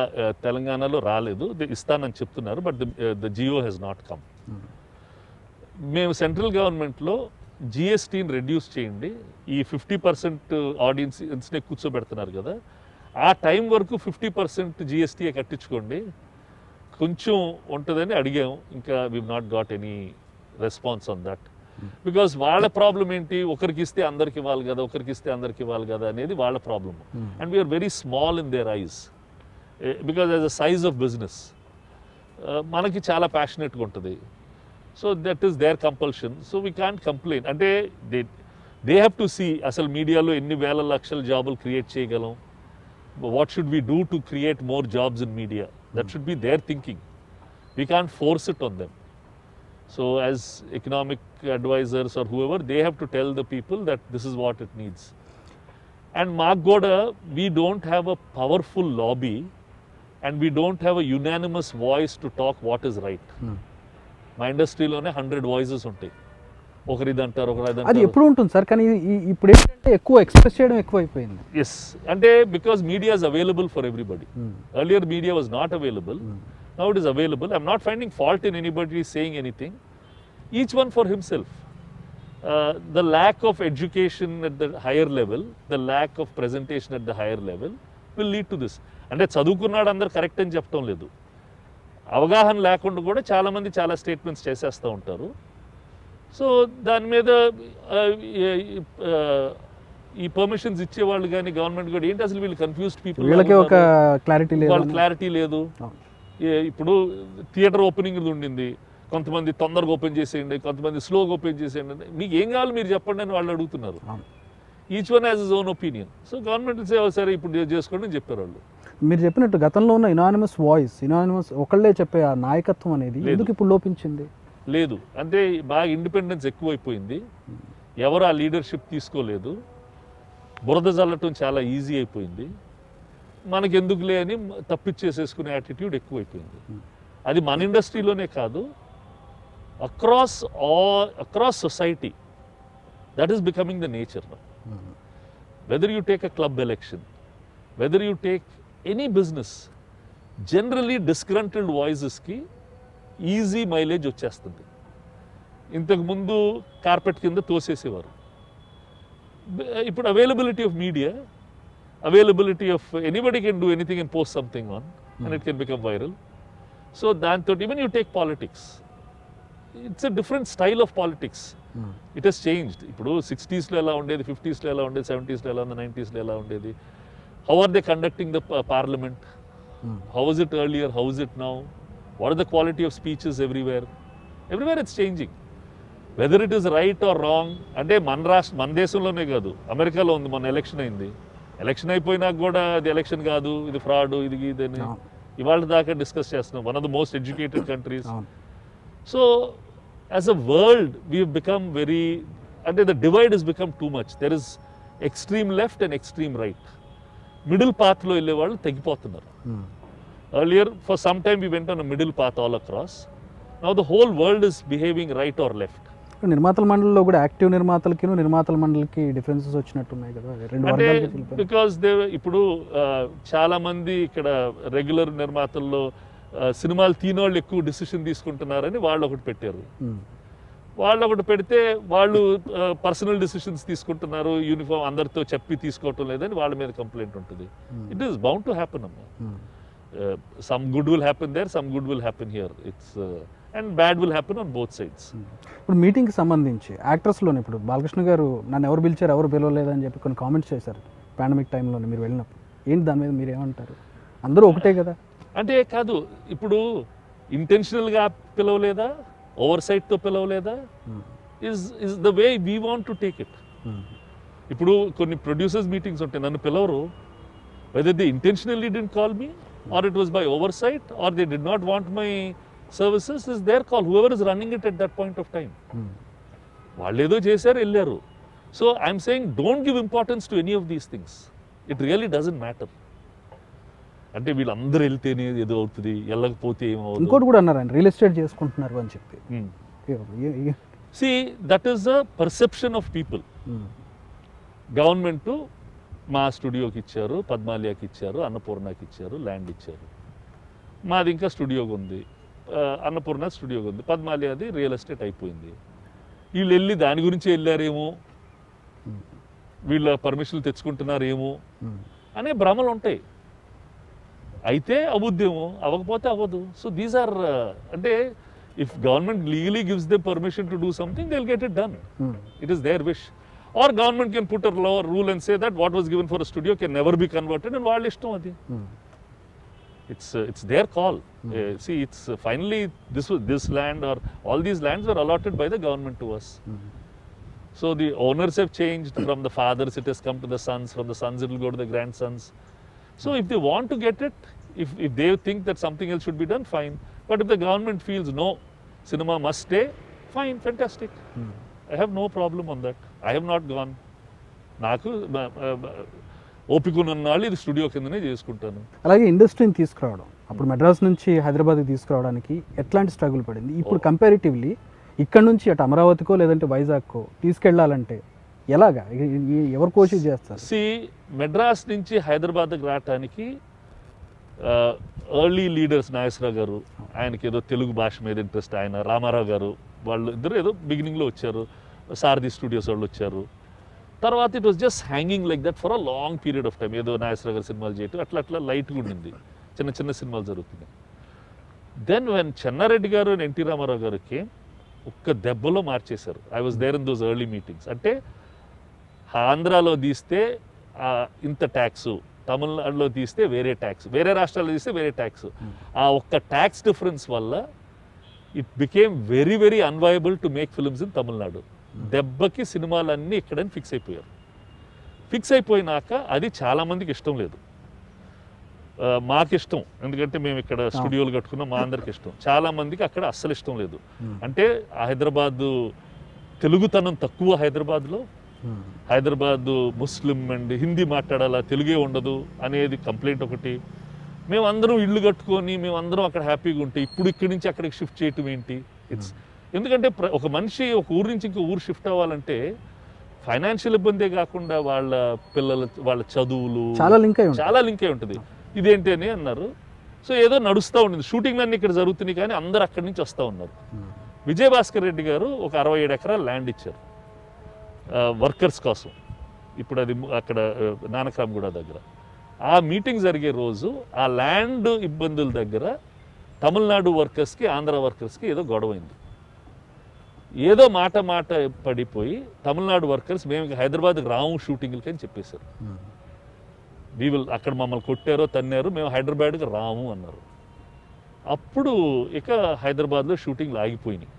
తెలంగాణలో రాలేదు, ఇస్తానని చెప్తున్నారు, but the GO has not come. మేము సెంట్రల్ గవర్నమెంట్లో జిఎస్టీని రెడ్యూస్ చేయండి, ఈ 50% ఆడియన్స్ని కూర్చోబెడుతున్నారు కదా, ఆ టైం వరకు 50% జిఎస్టీ కట్టించుకోండి, కొంచెం ఉంటుందని అడిగాము. ఇంకా we not got any response on that. Because వాళ్ళ ప్రాబ్లం ఏంటి, ఒకరికి ఇస్తే అందరికి ఇవ్వాలి కదా, ఒకరికి ఇస్తే అందరికి ఇవ్వాలి కదా అనేది వాళ్ళ problem. And we're very small in their eyes because as a size of business మనకి చాలా ప్యాషనెట్గా ఉంటుంది. So that is their compulsion. So we can't complain. అంటే దే హ్యావ్ టు సీ అసలు మీడియాలో ఎన్ని వేల లక్షల జాబులు క్రియేట్ చేయగలం, what should we do to create more jobs in media. That should be their thinking. We can't force it on them. So as economic advisors or whoever, they have to tell the people that this is what it needs. And Maggoda, we don't have a powerful lobby and we don't have a unanimous voice to talk what is right. My industry lone 100 voices ఉంటాయి, ఒకరిదంటారు ఒకరిదంటారు. అది ఎప్పుడు ఉంటుంది sir, కానీ ఇప్పుడు ఏంటంటే ఎక్కువ express చేయడం ఎక్కువ అయిపోయింది. ఎస్, అంటే because media is available for everybody. Earlier media was not available. Now it is available. I'm not finding fault in anybody saying anything. Each one for himself. The lack of education at the higher level, the lack of presentation at the higher level will lead to this. అంటే చదువుకున్నాడు అందరు correct అని చెప్పడం లేదు, అవగాహన లేకుండా కూడా చాలామంది చాలా స్టేట్మెంట్స్ చేసేస్తూ ఉంటారు. సో దాని మీద ఈ పర్మిషన్స్ ఇచ్చేవాళ్ళు కానీ గవర్నమెంట్ కూడా ఏంటి అసలు వీళ్ళు కన్ఫ్యూజ్డ్ పీపుల్, వీళ్ళకి ఒక క్లారిటీ లేదు, వాళ్ళ క్లారిటీ లేదు. ఇప్పుడు థియేటర్ ఓపెనింగ్ ఉండింది, కొంతమంది తొందరగా ఓపెన్ చేసేయండి, కొంతమంది స్లోగా ఓపెన్ చేసేయండి, మీకు ఏం కావాలి మీరు చెప్పండి అని వాళ్ళు అడుగుతున్నారు. Each one has his own opinion. So government సరే ఇప్పుడు చేసుకోండి అని చెప్పారు వాళ్ళు. మీరు చెప్పినట్టు గతంలో ఉన్న ఇనానిమస్ వాయిస్, ఇనానిమస్ ఒకళ్ళే చెప్పే ఆ నాయకత్వం అనేది ఎందుకు ఇప్పుడు లోపించింది? లేదు అంటే బాగా ఇండిపెండెన్స్ ఎక్కువైపోయింది, ఎవరు ఆ లీడర్షిప్ తీసుకోలేదు, బురద జల్లటం చాలా ఈజీ అయిపోయింది, మనకెందుకులే అని తప్పిచ్చేసేసుకునే యాటిట్యూడ్ ఎక్కువైపోయింది. అది మన ఇండస్ట్రీలోనే కాదు, across society that is becoming the nature now. Whether you take a club election, whether you take any business, generally disgruntled voices ki easy mileage వచ్చేస్తుంది. ఇంతకు ముందు కార్పెట్ కింద తోసేసేవారు. ఇప్పుడు availability of media, availability of anybody can do anything and post something on and it can become viral. So దాంతో even you take politics, it's a different style of politics. It has changed. ఇప్పుడు 60s లో ఎలా ఉండేది, 50s లో ఎలా ఉండేది, 70s లో ఎలా ఉంది, 90s లో ఎలా ఉండేది, how are they conducting the parliament, how was it earlier, how is it now, what are the quality of speeches everywhere it's changing. Whether it is right or wrong అంటే మన దేశంలోనే కాదు, అమెరికాలో ఉంది, మొన్న ఎలక్షన్ అయింది, ఎలక్షన్ అయిపోయినా కూడా అది ఎలక్షన్ కాదు, ఇది ఫ్రాడ్, ఇది ఇదని ఇవాళ దాకా డిస్కస్ చేస్తున్నాం. One of the most educated countries. So as a world we become very, అంటే the divide is become too much. There is extreme left and extreme right. Middle పాత్లో వెళ్ళే వాళ్ళు తగ్గిపోతున్నారు. Earlier for some time we went on a middle path all across. Now the whole world is behaving right or left. నిర్మాతల మండలిలో కూడా active నిర్మాతలకి నిర్మాతల మండలికి differences వచ్చినట్టున్నాయి కదా, అంటే బికాస్ దే ఇప్పుడు చాలా మంది ఇక్కడ రెగ్యులర్ నిర్మాతల్లో సినిమాలు తీనోళ్ళు ఎక్కువ డిసిషన్ తీసుకుంటున్నారని వాళ్ళు ఒకటి పెట్టారు. వాళ్ళు ఒకటి పెడితే వాళ్ళు పర్సనల్ డిసిషన్స్ తీసుకుంటున్నారు, యూనిఫామ్ అందరితో చెప్పి తీసుకోవటం లేదని వాళ్ళ మీద కంప్లైంట్ ఉంటుంది. It is bound to happen అమ్మా. Some good will happen there, some good will happen here. It's and bad will happen on both sides. ఇప్పుడు మీటింగ్కి సంబంధించి యాక్టర్స్లోనే ఇప్పుడు బాలకృష్ణ గారు నన్ను ఎవరు పిలిచారు, ఎవరు పిలవలేదని చెప్పి కొన్ని కామెంట్స్ చేశారు పాండమిక్ టైంలోనే మీరు వెళ్ళినప్పుడు. ఏంటి దాని మీద మీరు ఏమంటారు? అందరూ ఒకటే కదా అంటే కాదు, ఇప్పుడు ఇంటెన్షనల్గా పిలవలేదా, ఓవర్ సైట్తో పిలవలేదా, is the way we want to take it. ఇప్పుడు కొన్ని ప్రొడ్యూసర్స్ మీటింగ్స్ ఉంటాయి, నన్ను పిలవరు, whether they intentionally didn't call me or it was by oversight or they did not want my services is their call, whoever is running it at that point of time. వాళ్ళు ఏదో చేశారు, వెళ్ళారు. So I'm saying don't give importance to any of these things. It really doesn't matter. అంటే వీళ్ళందరూ వెళ్తేనే ఏదో అవుతుంది, వెళ్ళకపోతే ఏమవుతుంది. ఇంకోటి కూడా అన్నారు ఆయన, రియల్ ఎస్టేట్ చేసుకుంటున్నారు అని చెప్పి. See that is the perception of people. Government మా స్టూడియోకి ఇచ్చారు, పద్మాలయాకి ఇచ్చారు, అన్నపూర్ణకి ఇచ్చారు, ల్యాండ్ ఇచ్చారు. మాది ఇంకా స్టూడియోగా ఉంది, అన్నపూర్ణ స్టూడియోగా ఉంది, పద్మాలయాది రియల్ ఎస్టేట్ అయిపోయింది. వీళ్ళు వెళ్ళి దాని గురించి వెళ్ళారేమో, వీళ్ళ పర్మిషన్లు తెచ్చుకుంటున్నారేమో అనే భ్రమలు ఉంటాయి. అయితే అవుద్దేమో, అవ్వకపోతే అవ్వదు. సో దీస్ ఆర్ అంటే if government legally gives the permission to do something they will get it done. It is their wish. Our government can put a rule and say that what was given for a studio can never be converted and వాళ్ళ ఇష్టం అది. It's their call. See, it's finally this land or all these lands were allotted by the government to us. So the owners have changed. From the fathers it has come to the sons, from the sons it will go to the grandsons. So if they want to get it, if they think that something else should be done, fine. But if the government feels no, cinema must stay, fine, fantastic. I have no problem on that. I have not gone. నాకు ఓపిక ఉన్నాళ్ళు ఇది studio కిందనే చేసుకుంటాను. అలాగే ఇండస్ట్రీని తీసుకురావడం, అప్పుడు మెడ్రాస్ నుంచి హైదరాబాద్కి తీసుకురావడానికి ఎట్లాంటి స్ట్రగుల్ పడింది? ఇప్పుడు కంపారిటివ్లీ ఇక్కడ నుంచి అటు అమరావతికో లేదంటే వైజాగ్కో తీసుకెళ్లాలంటే ఎలాగా, ఎవరు కోచింగ్ చేస్తారు? సి మెడ్రాస్ నుంచి హైదరాబాద్కి రావడానికి ఎర్లీ లీడర్స్ నాగేశ్వరరావు గారు, ఆయనకి ఏదో తెలుగు భాష మీద ఇంట్రెస్ట్, ఆయన రామారావు గారు, వాళ్ళు ఇద్దరు ఏదో బిగినింగ్లో వచ్చారు, సారథి స్టూడియోస్ వాళ్ళు వచ్చారు. తర్వాత it was just hanging like that for a long period of time. ఏదో నాగేశ్వరరావు గారు సినిమాలు చేయటం అట్లా అట్లా లైట్గా ఉండింది, చిన్న చిన్న సినిమాలు జరుగుతున్నాయి. దెన్ వెన్ చెన్నారెడ్డి గారు అండ్ ఎన్టీ రామారావు గారికి ఒక్క దెబ్బలో మార్చేశారు. I was there in those early meetings. అంటే ఆంధ్రాలో తీస్తే ఇంత ట్యాక్స్, తమిళనాడులో తీస్తే వేరే ట్యాక్స్, వేరే రాష్ట్రాల్లో తీస్తే వేరే ట్యాక్స్. ఆ ఒక్క ట్యాక్స్ డిఫరెన్స్ వల్ల it became very very unviable to make films in Tamil Nadu. దెబ్బకి సినిమాలన్నీ ఇక్కడని ఫిక్స్ అయిపోయారు. ఫిక్స్ అయిపోయినాక అది చాలామందికి ఇష్టం లేదు. మాకు ఇష్టం, ఎందుకంటే మేము ఇక్కడ స్టూడియోలు కట్టుకున్నాం, మా అందరికి ఇష్టం. చాలామందికి అక్కడ అస్సలు ఇష్టం లేదు. అంటే హైదరాబాదు తెలుగుతనం తక్కువ, హైదరాబాద్ ముస్లిం అండ్ హిందీ మాట్లాడాలా, తెలుగే ఉండదు అనేది కంప్లైంట్ ఒకటి. మేమందరం ఇల్లు కట్టుకొని మేమందరం అక్కడ హ్యాపీగా ఉంటే ఇప్పుడు ఇక్కడి నుంచి అక్కడికి షిఫ్ట్ చేయటం ఏంటి? ఇట్స్ ఎందుకంటే ఒక మనిషి ఒక ఊరు నుంచి ఇంకో ఊరు షిఫ్ట్ అవ్వాలంటే ఫైనాన్షియల్ ఇబ్బందే కాకుండా వాళ్ళ పిల్లల వాళ్ళ చదువులు చాలా లింక్ అయి ఉంటుంది. ఇదేంటి అని అన్నారు. సో ఏదో నడుస్తూ ఉండింది, షూటింగ్ అన్నీ ఇక్కడ జరుగుతున్నాయి, కానీ అందరు అక్కడి నుంచి వస్తూ ఉన్నారు. విజయభాస్కర్ రెడ్డి గారు ఒక 67 ఎకరాల ల్యాండ్ ఇచ్చారు వర్కర్స్ కోసం. ఇప్పుడు అది అక్కడ నానక్రామ్గూడ దగ్గర. ఆ మీటింగ్ జరిగే రోజు ఆ ల్యాండ్ ఇబ్బందుల దగ్గర తమిళనాడు వర్కర్స్కి ఆంధ్ర వర్కర్స్కి ఏదో గొడవైంది. ఏదో మాట పడిపోయి తమిళనాడు వర్కర్స్ మేము హైదరాబాద్కి రాము షూటింగ్లకి అని చెప్పేశారు. అక్కడ మమ్మల్ని కొట్టారో తన్నారో, మేము హైదరాబాద్కి రాము అన్నారు. అప్పుడు ఇక హైదరాబాద్లో షూటింగ్లు ఆగిపోయినాయి.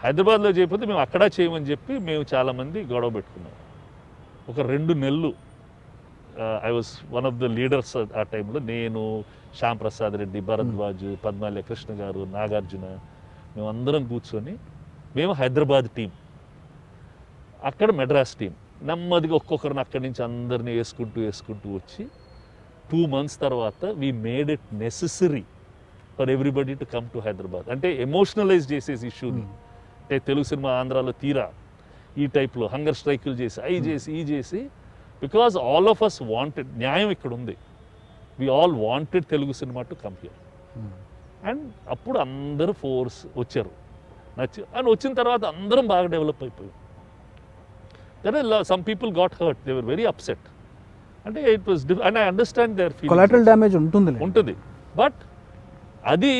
హైదరాబాద్లో చేయకపోతే మేము అక్కడ చేయమని చెప్పి మేము చాలామంది గొడవ పెట్టుకున్నాం. ఒక 2 నెలలు I was one of the leaders ఆ టైంలో. నేను, శ్యామ్ ప్రసాద్ రెడ్డి, భరద్వాజ్, పద్మాలయ కృష్ణ గారు, నాగార్జున, మేమందరం కూర్చొని మేము హైదరాబాద్ టీం, అక్కడ మెడ్రాస్ టీం, నెమ్మదిగా ఒక్కొక్కరిని అక్కడి నుంచి అందరినీ వేసుకుంటూ వచ్చి 2 months తర్వాత we made it necessary for everybody to come to Hyderabad. అంటే ఎమోషనలైజ్ చేసేసి ఇష్యూని, అంటే తెలుగు సినిమా ఆంధ్రాలో తీరా ఈ టైప్లో హంగర్ స్ట్రైకులు చేసి ఈ చేసి because all of us wanted, న్యాయం ఇక్కడ ఉంది, we all wanted Telugu cinema to come here. And అప్పుడు అందరూ ఫోర్స్ వచ్చారు, అండ్ వచ్చిన తర్వాత అందరం బాగా డెవలప్ అయిపోయాం. Some people got hurt, they were very upset. అంటే it was and I understand their feelings, collateral damage ఉంటుంది. బట్ అది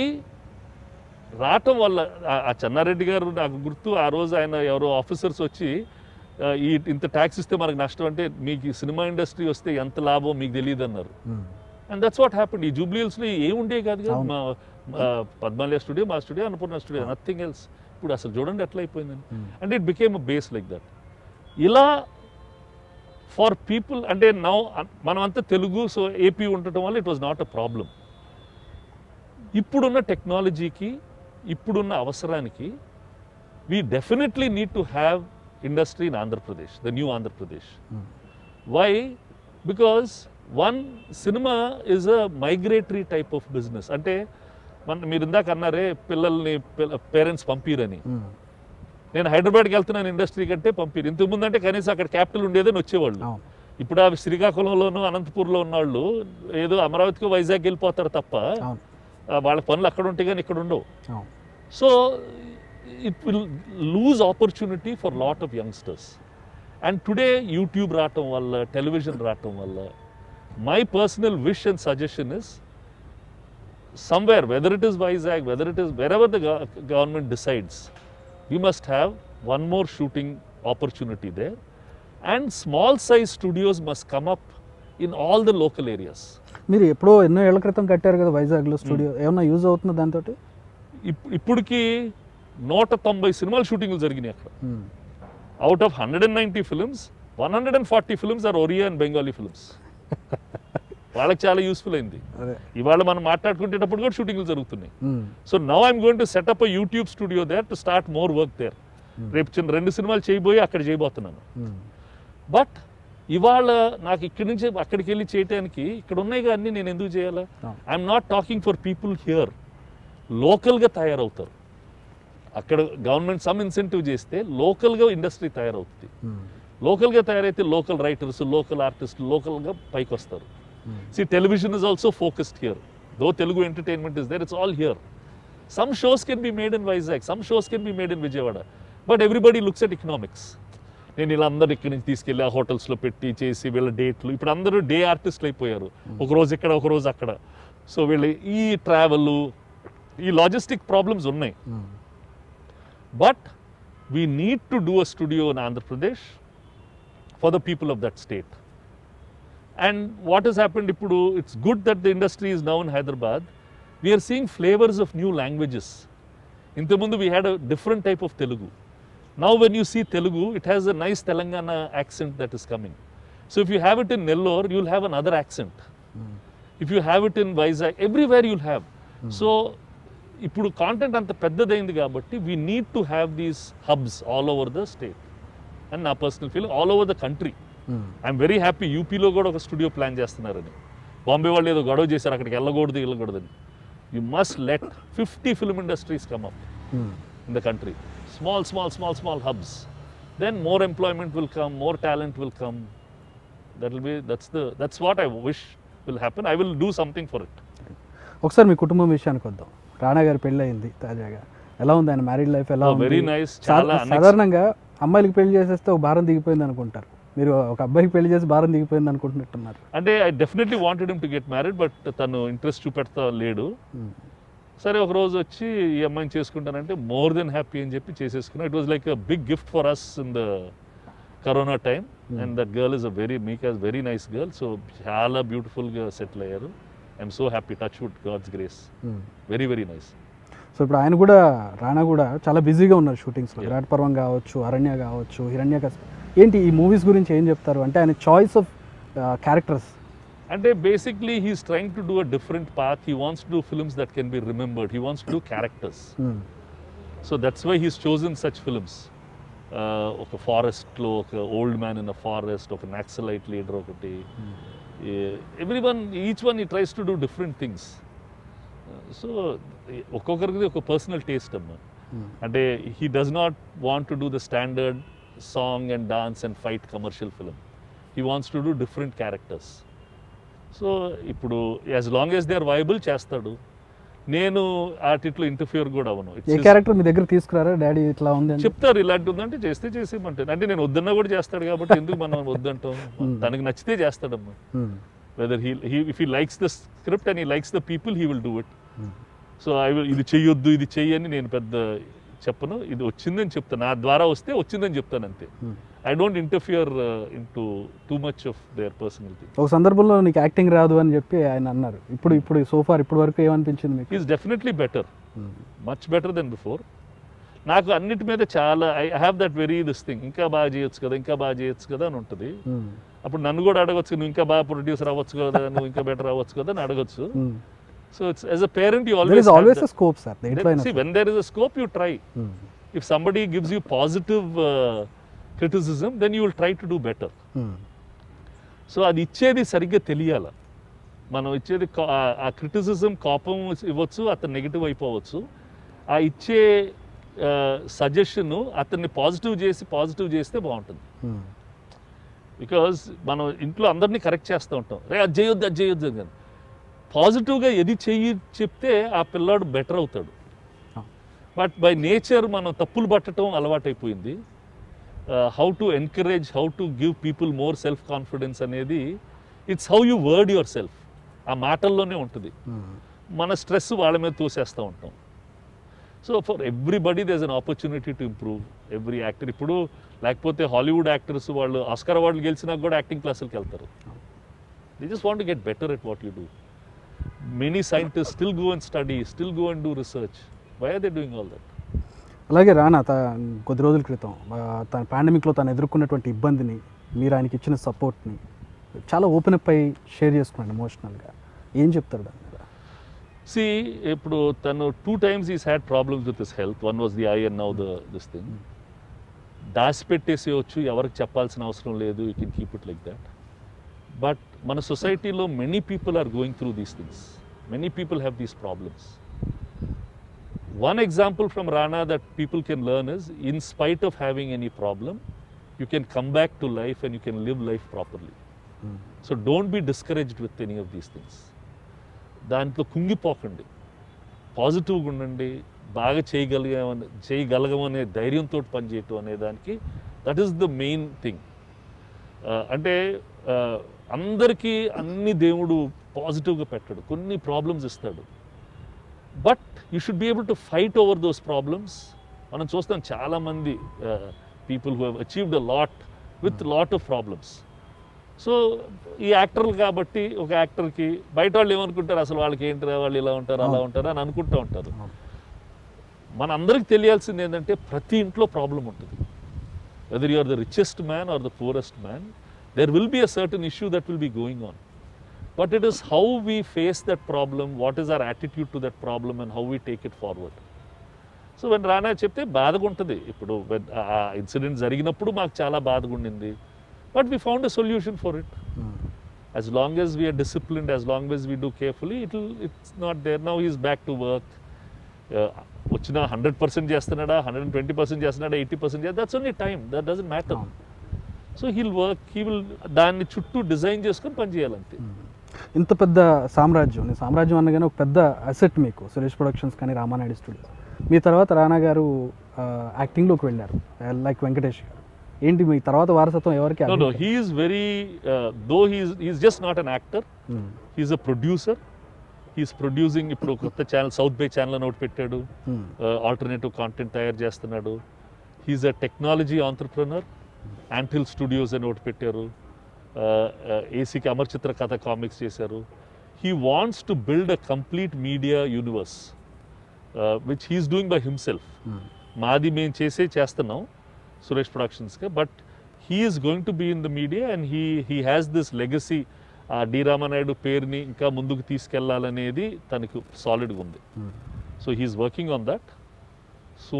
రావటం వల్ల ఆ చెన్నారెడ్డి గారు నాకు గుర్తు, ఆ రోజు ఆయన ఎవరో ఆఫీసర్స్ వచ్చి ఇంత ట్యాక్స్ ఇస్తే మనకు నష్టం, అంటే మీకు ఈ సినిమా ఇండస్ట్రీ వస్తే ఎంత లాభం మీకు తెలియదు అన్నారు. And that's what happened. ఈ జూబ్లీ హిల్స్లో ఏముండే కాదు కదా, మా పద్మాలయ స్టూడియో, మా studio, Annapurna studio, nothing else. ఇప్పుడు అసలు చూడండి ఎట్లా అయిపోయిందని. And it became a base like that. ఇలా ఫర్ పీపుల్, అంటే నౌ మనమంతా తెలుగు, సో ఏపీ ఉండటం వల్ల it was not a problem. ఇప్పుడున్న టెక్నాలజీకి, ఇప్పుడున్న అవసరానికి we definitely need to have industry in Andhra Pradesh, the new Andhra Pradesh. Why? Because one, cinema is a migratory type of business. అంటే మీరు ఇందాక అన్నారే పిల్లల్ని పేరెంట్స్ పంపిరని. నేను హైదరాబాద్కి వెళ్తున్నాను ఇండస్ట్రీ కంటే పంపిరు. ఇంతకుముందు అంటే కనీసం అక్కడ క్యాపిటల్ ఉండేదని వచ్చేవాళ్ళు. ఇప్పుడు ఆ శ్రీకాకుళంలోనూ అనంతపూర్లో ఉన్నవాళ్ళు ఏదో అమరావతికి వైజాగ్ వెళ్ళిపోతారు తప్ప వాళ్ళ పనులు అక్కడ ఉంటే కానీ ఇక్కడ ఉండవు. So it will lose opportunity for lot of youngsters. And today YouTube రావటం వల్ల, టెలివిజన్ రావటం వల్ల, my personal wish and suggestion is somewhere, whether it is Vizag, whether it is wherever the government decides, we must have one more shooting opportunity there, and small size studios must come up in all the local areas. మీరు ఎప్పుడో ఎన్నో ఏళ్ల క్రితం కట్టారు కదా వైజాగ్లో studio, ఏమన్నా use అవుతుందా దాంతో? ఇప్పటికి 190 సినిమాలు షూటింగ్లు జరిగినాయి అక్కడ. Out of 190 films 140 films are Oriya and Bengali films. వాళ్ళకి చాలా యూస్ఫుల్ అయింది. ఇవాళ మనం మాట్లాడుకునేటప్పుడు కూడా షూటింగ్లు జరుగుతున్నాయి. So now I'm going to set up YouTube studio there to start more work there. రేపు 2 సినిమాలు చేయబోయి అక్కడ చేయబోతున్నాను. బట్ ఇవాళ నాకు ఇక్కడి నుంచి అక్కడికి వెళ్ళి చేయటానికి ఇక్కడ ఉన్నాయి కానీ నేను ఎందుకు చేయాలా? I'm not talking for people here. లోకల్గా తయారవుతారు. అక్కడ గవర్నమెంట్ సమ్ ఇన్సెంటివ్ చేస్తే లోకల్గా ఇండస్ట్రీ తయారవుతుంది. లోకల్గా తయారైతే లోకల్ రైటర్స్, లోకల్ ఆర్టిస్టులు లోకల్గా పైకి వస్తారు. See, television is also focused here. Though Telugu entertainment is there, it's all here. Some shows can be made in Vizag, some shows can be made in Vijayawada. But everybody looks at economics. నేను ఇలా అందరూ ఇక్కడి నుంచి తీసుకెళ్ళి ఆ హోటల్స్లో పెట్టి చేసి వీళ్ళ డేట్లు ఇప్పుడు అందరూ డే ఆర్టిస్టులు అయిపోయారు, ఒకరోజు ఇక్కడ ఒకరోజు అక్కడ. సో వీళ్ళు ఈ ట్రావెల్ ఈ లాజిస్టిక్ ప్రాబ్లమ్స్ ఉన్నాయి. But we need to do a studio in Andhra Pradesh for the people of that state. And what has happened ఇప్పుడు, it's good that the industry is now in Hyderabad. We're seeing flavours of new languages. ఇంతకుముందు we had a different type of Telugu. Now when you see Telugu, it has a nice Telangana accent that is coming. So if you have it in Nellore, you'll have another accent. If you have it in Vizag, everywhere you'll have. So ఇప్పుడు content అంత పెద్దదైంది కాబట్టి we need to have these hubs all over the state. And నా personal feeling all over the country. I'm very happy యూపీలో కూడా ఒక studio plan చేస్తున్నారని. బాంబే వాళ్ళు ఏదో గొడవ చేశారు, అక్కడికి వెళ్ళకూడదని. You must let 50 film industries come up in the country. Small hubs. Then more employment will come, more talent will come. That's what I wish will happen. I will do something for it. ఒకసారి మీ కుటుంబం విషయానికి వద్దాం. రాణా గారి పెళ్ళి అయింది తాజాగా. ఎలా ఉంది ఆయన మ్యారీడ్ లైఫ్? ఎలా ఉంది? Very nice. చాలా సాధారణంగా అమ్మాయిలకి పెళ్లి చేసేస్తే ఒక భారం దిగిపోయింది అనుకుంటారు, మీరు ఒక అబ్బాయికి పెళ్లి చేసి భారం దిగిపోయింది అనుకుంటున్నట్టున్నారు. అంటే I definitely wanted him to get married, but తను ఇంట్రెస్ట్ చూపెడతా లేడు. సరే ఒక రోజు వచ్చి ఈ అమ్మాయిని చేసుకుంటానంటే మోర్ దెన్ హ్యాపీ అని చెప్పి చేసేసుకున్నాం. It was like a big gift for us in the corona time. And that girl is a very nice girl. So చాలా బ్యూటిఫుల్గా సెటిల్ అయ్యారు. I'm so happy, touch wood, God's grace. Very nice. So ఇప్పుడు ఆయన కూడా, రాణా కూడా చాలా బిజీగా ఉన్నారు షూటింగ్స్లో. విరాట్ పర్వం కావచ్చు, అరణ్య కావచ్చు, హిరణ్యకశిపు. ఏంటి ఈ మూవీస్ గురించి ఏం చెప్తారు? అంటే ఆయన చాయిస్ ఆఫ్ క్యారెక్టర్స్ అంటే basically he's trying to do a different path. He wants to do films that can be remembered. He wants to do characters. So that's why he's chosen such films. ఒక ఫారెస్ట్లో ఒక old man in a forest, ఒక naxalite leader ఒకటి. Each one he tries to do different things. So ఒక్కొక్కరికి ఒక personal taste అమ్మా. అంటే he does not want to do the standard song and dance and fight commercial film. He wants to do different characters. So ఇప్పుడు as long as they are viable చేస్తాడు. నేను వాటిట్లో interfere కూడా అవను. ఏ character మీ దగ్గర తీసుకురారా daddy ఇట్లా ఉంది చెప్తారు, ఇలాంటి ఉందంటే చేస్తే చేసేయమంటారు. అంటే నేను వద్దన్నా కూడా చేస్తాడు కాబట్టి ఎందుకు మనం వద్దంటాం. తనకి నచ్చితే చేస్తాడమ్మా. Whether if he likes the script and he likes the people, he will do it. So ఇది చెయ్యొద్దు, ఇది చెయ్యని నేను పెద్ద చెప్పను. ఇది వచ్చిందని చెప్తాను, నా ద్వారా వస్తే వచ్చిందని చెప్తాను అంతే. I don't interfere into too much of their personality. ఒక సందర్భంలో నీకు యాక్టింగ్ రాదు అని చెప్పి ఆయన అన్నారు. ఇప్పుడు సోఫార్ ఇప్పటి వరకు ఏమనిపించింది మీకు? Is definitely better, much better than before. నాకు అన్నిటి మీద చాలా I have that very this thing, ఇంకా బాగా చేయొచ్చు కదా, ఇంకా బాగా చేయొచ్చు కదా అని ఉంటుంది. అప్పుడు నన్ను కూడా అడగచ్చు, నువ్వు ఇంకా బాగా ప్రొడ్యూసర్ అవ్వచ్చు కదా, నువ్వు ఇంకా బెటర్ అవ్వచ్చు కదా అని అడగచ్చు. So it's as a parent you always there is always a scope, sir. See, when there is a scope you try. If somebody gives you positive criticism, then you will try to do better. So అది ఇచ్చేది సరిగ్గా తెలియాల. మనం ఇచ్చేది ఆ criticism కోపం ఇవ్వచ్చు, అతను నెగిటివ్ అయిపోవచ్చు. ఆ ఇచ్చే సజెషన్ అతన్ని పాజిటివ్ చేస్తే బాగుంటుంది. బికాజ్ మనం ఇంట్లో అందరినీ కరెక్ట్ చేస్తూ ఉంటాం, రే అది చేయొద్దు కానీ పాజిటివ్గా ఏది చెప్తే ఆ పిల్లాడు బెటర్ అవుతాడు. బట్ బై నేచర్ మనం తప్పులు పట్టడం అలవాటైపోయింది. How to encourage, how to give people more self confidence అనేది it's how you word yourself. ఆ మాటల్లోనే ఉంటుంది. మన స్ట్రెస్ వాళ్ళ మీద తోసేస్తూ ఉంటాం. So for everybody there is an opportunity to improve. Every actor ఇప్పుడు లేకపోతే హాలీవుడ్ యాక్టర్స్ వాళ్ళు ఆస్కార్ అవార్డులు గెలిచినా కూడా యాక్టింగ్ క్లాసులకు వెళ్తారు. They just want to get better at what you do. Many scientists still go and study, still go and do research. Why are they doing all that? అలాగే రానా కొద్ది రోజుల క్రితం తన పాండమిక్లో తను ఎదుర్కొన్నటువంటి ఇబ్బందిని, మీరు ఆయనకి ఇచ్చిన సపోర్ట్ని చాలా ఓపెన్ అప్ అయి షేర్ చేసుకున్నాను ఎమోషనల్గా. ఏం చెప్తారు దాని మీద? See, ఇప్పుడు తను 2 times he's had problems with his health. One was the eye and now this thing. దాచిపెట్టేసేయచ్చు, ఎవరికి చెప్పాల్సిన అవసరం లేదు. You can keep it like that. But మన సొసైటీలో many people are going through these things. Many people have these problems. One example from Rana that people can learn is, in spite of having any problem, you can come back to life and you can live life properly. So don't be discouraged with any of these things. దాంట్లో కుంగిపోకండి, పాజిటివ్గా ఉండండి, బాగా చేయగలగమనే ధైర్యంతో పనిచేయటం అనే దానికి that is the main thing. అంటే అందరికీ అన్ని దేవుడు పాజిటివ్గా పెట్టాడు, కొన్ని ప్రాబ్లమ్స్ ఇస్తాడు. But you should be able to fight over those problems. మనం చూస్తాం చాలామంది people who have achieved a lot with lot of problems. So ఈ యాక్టర్లు కాబట్టి ఒక యాక్టర్కి బయట వాళ్ళు ఏమనుకుంటారు, అసలు వాళ్ళకి ఏంటి, వాళ్ళు ఇలా ఉంటారు అలా ఉంటారు అని అనుకుంటూ ఉంటారు. మన అందరికి తెలియాల్సింది ఏంటంటే ప్రతి ఇంట్లో ప్రాబ్లం ఉంటుంది. Whether you are the richest man or the poorest man, there will be a certain issue that will be going on. But it is how we face that problem, what is our attitude to that problem and how we take it forward. So when Rana చెప్తే బాధగా ఉంటుంది. ఇప్పుడు ఆ incident జరిగినప్పుడు మాకు చాలా బాధగా ఉండింది. But we found a solution for it. As long as we are disciplined, as long as we do carefully, it's not there. Now he is back to work. వచ్చిన 100% చేస్తున్నాడా, 120% చేస్తున్నాడా, 80% చేస్తున్నాడా, that's only time. That doesn't matter. So he'll work, he will దాన్ని చుట్టూ design చేసుకొని పనిచేయాలంతే. ఇంత పెద్ద సామ్రాజ్యం, నేను సామ్రాజ్యం అనగానే ఒక పెద్ద అసెట్ మీకు సురేష్ ప్రొడక్షన్స్ కానీ రామానాయుడు స్టూడియోస్. మీ తర్వాత రానా గారు యాక్టింగ్లోకి వెళ్ళారు, లైక్ వెంకటేష్ గారు. ఏంటి మీ తర్వాత వారసత్వం ఎవరికి? No, he is very though he is just not an actor, he is a producer. He is producing ఇప్పుడు కొత్త ఛానల్ సౌత్ బే ఛానల్ అని ఒకటి పెట్టాడు, ఆల్టర్నేటివ్ కాంటెంట్ తయారు చేస్తున్నాడు. He is a technology entrepreneur. Anthill studios అని ఒకటి పెట్టారు, ఏసీకి అమర్చిత్ర కథ కామిక్స్ చేశారు. He wants to build a complete media universe which he is doing by himself. మాది మేము చేస్తున్నాం సురేష్ ప్రొడక్షన్స్కి, but he is going to be in the media and he has this legacy. ఆ డి రామానాయుడు పేరుని ఇంకా ముందుకు తీసుకెళ్లాలనేది తనకు సాలిడ్గా ఉంది. So he is working on that. So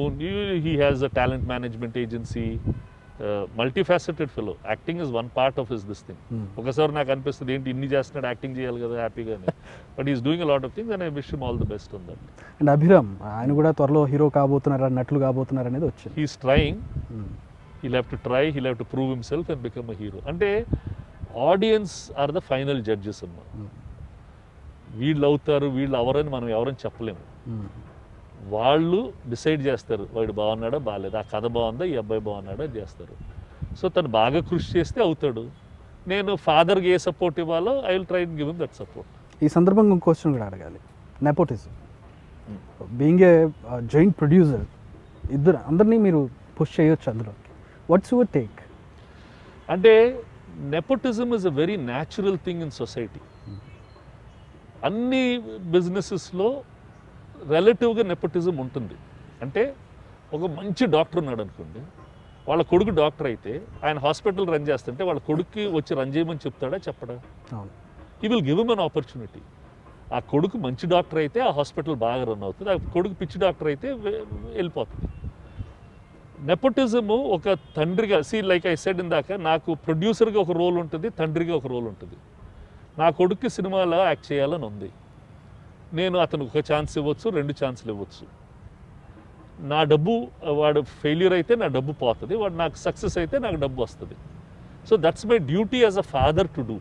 he has a talent management agency. Multifaceted fellow. Acting is one part of this thing. ఒకసారి నాకు అనిపిస్తుంది ఏంటి ఇన్ని చేస్తున్నాడు, యాక్టింగ్ చేయాలి కదా హ్యాపీగానే. But is doing a lot of things and I wish him all the best on that. And Abhiram ఆయన కూడా త్వరలో హీరో కాబోతున్నారు, నటులు కాబోతున్నారు అనేది వచ్చింది. He's trying, he'll have to try, he'll have to prove himself and become a hero. అంటే audience are the final judges అమ్మా. వీళ్ళు అవుతారు వీళ్ళు అవరని మనం ఎవరని చెప్పలేము. వాళ్ళు డిసైడ్ చేస్తారు వాడు బాగున్నాడా బాగాలేదు, ఆ కథ బాగుందా, ఈ అబ్బాయి బాగున్నాడా అని చేస్తారు. సో తను బాగా కృషి చేస్తే అవుతాడు. నేను ఫాదర్కి ఏ సపోర్ట్ ఇవ్వాలో I will try to give him that support. ఈ సందర్భంగా ఇంకో క్వశ్చన్ కూడా అడగాలి. Nepotism, being a joint producer, అందరినీ మీరు పుష్ చేయొచ్చు అందులో. What's your take? అంటే nepotism is a very natural thing in society. అన్ని బిజినెసెస్లో రిలేటివ్గా నెపోటిజం ఉంటుంది. అంటే ఒక మంచి డాక్టర్ ఉన్నాడు అనుకోండి, వాళ్ళ కొడుకు డాక్టర్ అయితే ఆయన హాస్పిటల్ రన్ చేస్తుంటే వాళ్ళ కొడుక్కి వచ్చి రన్ చేయమని చెప్తాడా చెప్పడా? He will give him an opportunity. ఆ కొడుకు మంచి డాక్టర్ అయితే ఆ హాస్పిటల్ బాగా రన్ అవుతుంది, ఆ కొడుకు పిచ్చి డాక్టర్ అయితే వెళ్ళిపోతుంది. నెపోటిజము ఒక తండ్రిగా, లైక్ ఐ సెడ్ ఇందాక, నాకు ప్రొడ్యూసర్గా ఒక రోల్ ఉంటుంది, తండ్రిగా ఒక రోల్ ఉంటుంది. నా కొడుక్కి సినిమాలో యాక్ట్ చేయాలని ఉంది, నేను అతను ఒక ఛాన్స్ ఇవ్వచ్చు, 2 ఛాన్సులు ఇవ్వచ్చు. నా డబ్బు, వాడు ఫెయిల్యూర్ అయితే నా డబ్బు పోతుంది, వాడు నాకు సక్సెస్ అయితే నాకు డబ్బు వస్తుంది. So that's my duty as a father to do.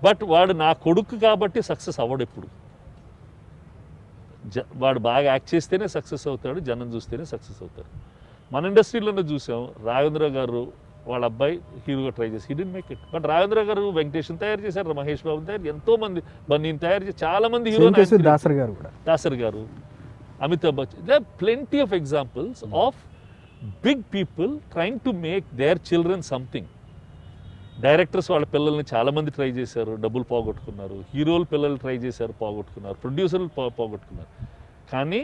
But వాడు నా కొడుకు కాబట్టి సక్సెస్ అవ్వడు. ఎప్పుడు వాడు బాగా యాక్ట్ చేస్తేనే సక్సెస్ అవుతాడు, జనం చూస్తేనే సక్సెస్ అవుతాడు. మన ఇండస్ట్రీలోనే చూసాం, రాఘవేంద్ర గారు వాళ్ళ అబ్బాయి హీరోగా ట్రై చేసి he didn't make it. But Raghavendra గారు వెంకటేష్ని తయారు చేశారు, మహేష్ బాబుని తయారు, ఎంతో మంది, బన్నీని తయారు చేసి చాలా మంది హీరో, దాసర్ గారు, Amitabh Bachchan. There are plenty of examples of big people trying to make their children something. Directors వాళ్ళ పిల్లల్ని చాలామంది ట్రై చేశారు, డబ్బులు పోగొట్టుకున్నారు. హీరోలు పిల్లలు ట్రై చేశారు, పోగొట్టుకున్నారు. ప్రొడ్యూసర్లు పోగొట్టుకున్నారు. కానీ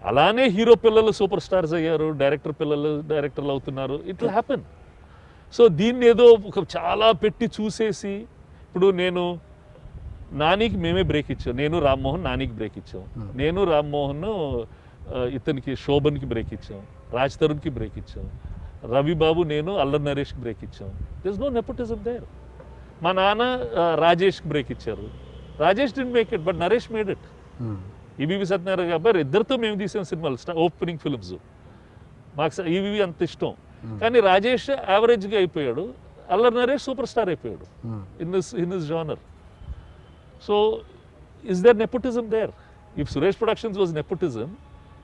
అలానే హీరో పిల్లలు సూపర్ స్టార్స్ అయ్యారు, డైరెక్టర్ పిల్లలు డైరెక్టర్లు అవుతున్నారు. It will happen. సో దీన్ని ఏదో ఒక చాలా పెట్టి చూసేసి, ఇప్పుడు నేను నానికి మేమే బ్రేక్ ఇచ్చాం, నేను రామ్మోహన్ నానికి బ్రేక్ ఇచ్చాం, నేను రామ్మోహన్ ఇతనికి శోభన్కి బ్రేక్ ఇచ్చాం, రాజ్ తరుణ్కి బ్రేక్ ఇచ్చాం, రవిబాబు నేను అల్లరి నరేష్కి బ్రేక్ ఇచ్చాం. There is no nepotism there. మా నాన్న రాజేష్కి బ్రేక్ ఇచ్చారు, Rajesh did make it but Naresh made it. EVV Satyanarayana గారు ఇద్దరితో మేము తీసిన సినిమాలు ఓపెనింగ్ ఫిల్మ్స్, మాకు ఈవీవి అంత ఇష్టం. కానీ రాజేష్ యావరేజ్గా అయిపోయాడు, అల్లరి నరేష్ సూపర్ స్టార్ అయిపోయాడు in his genre. So is there nepotism there? If Suresh Productions was nepotism,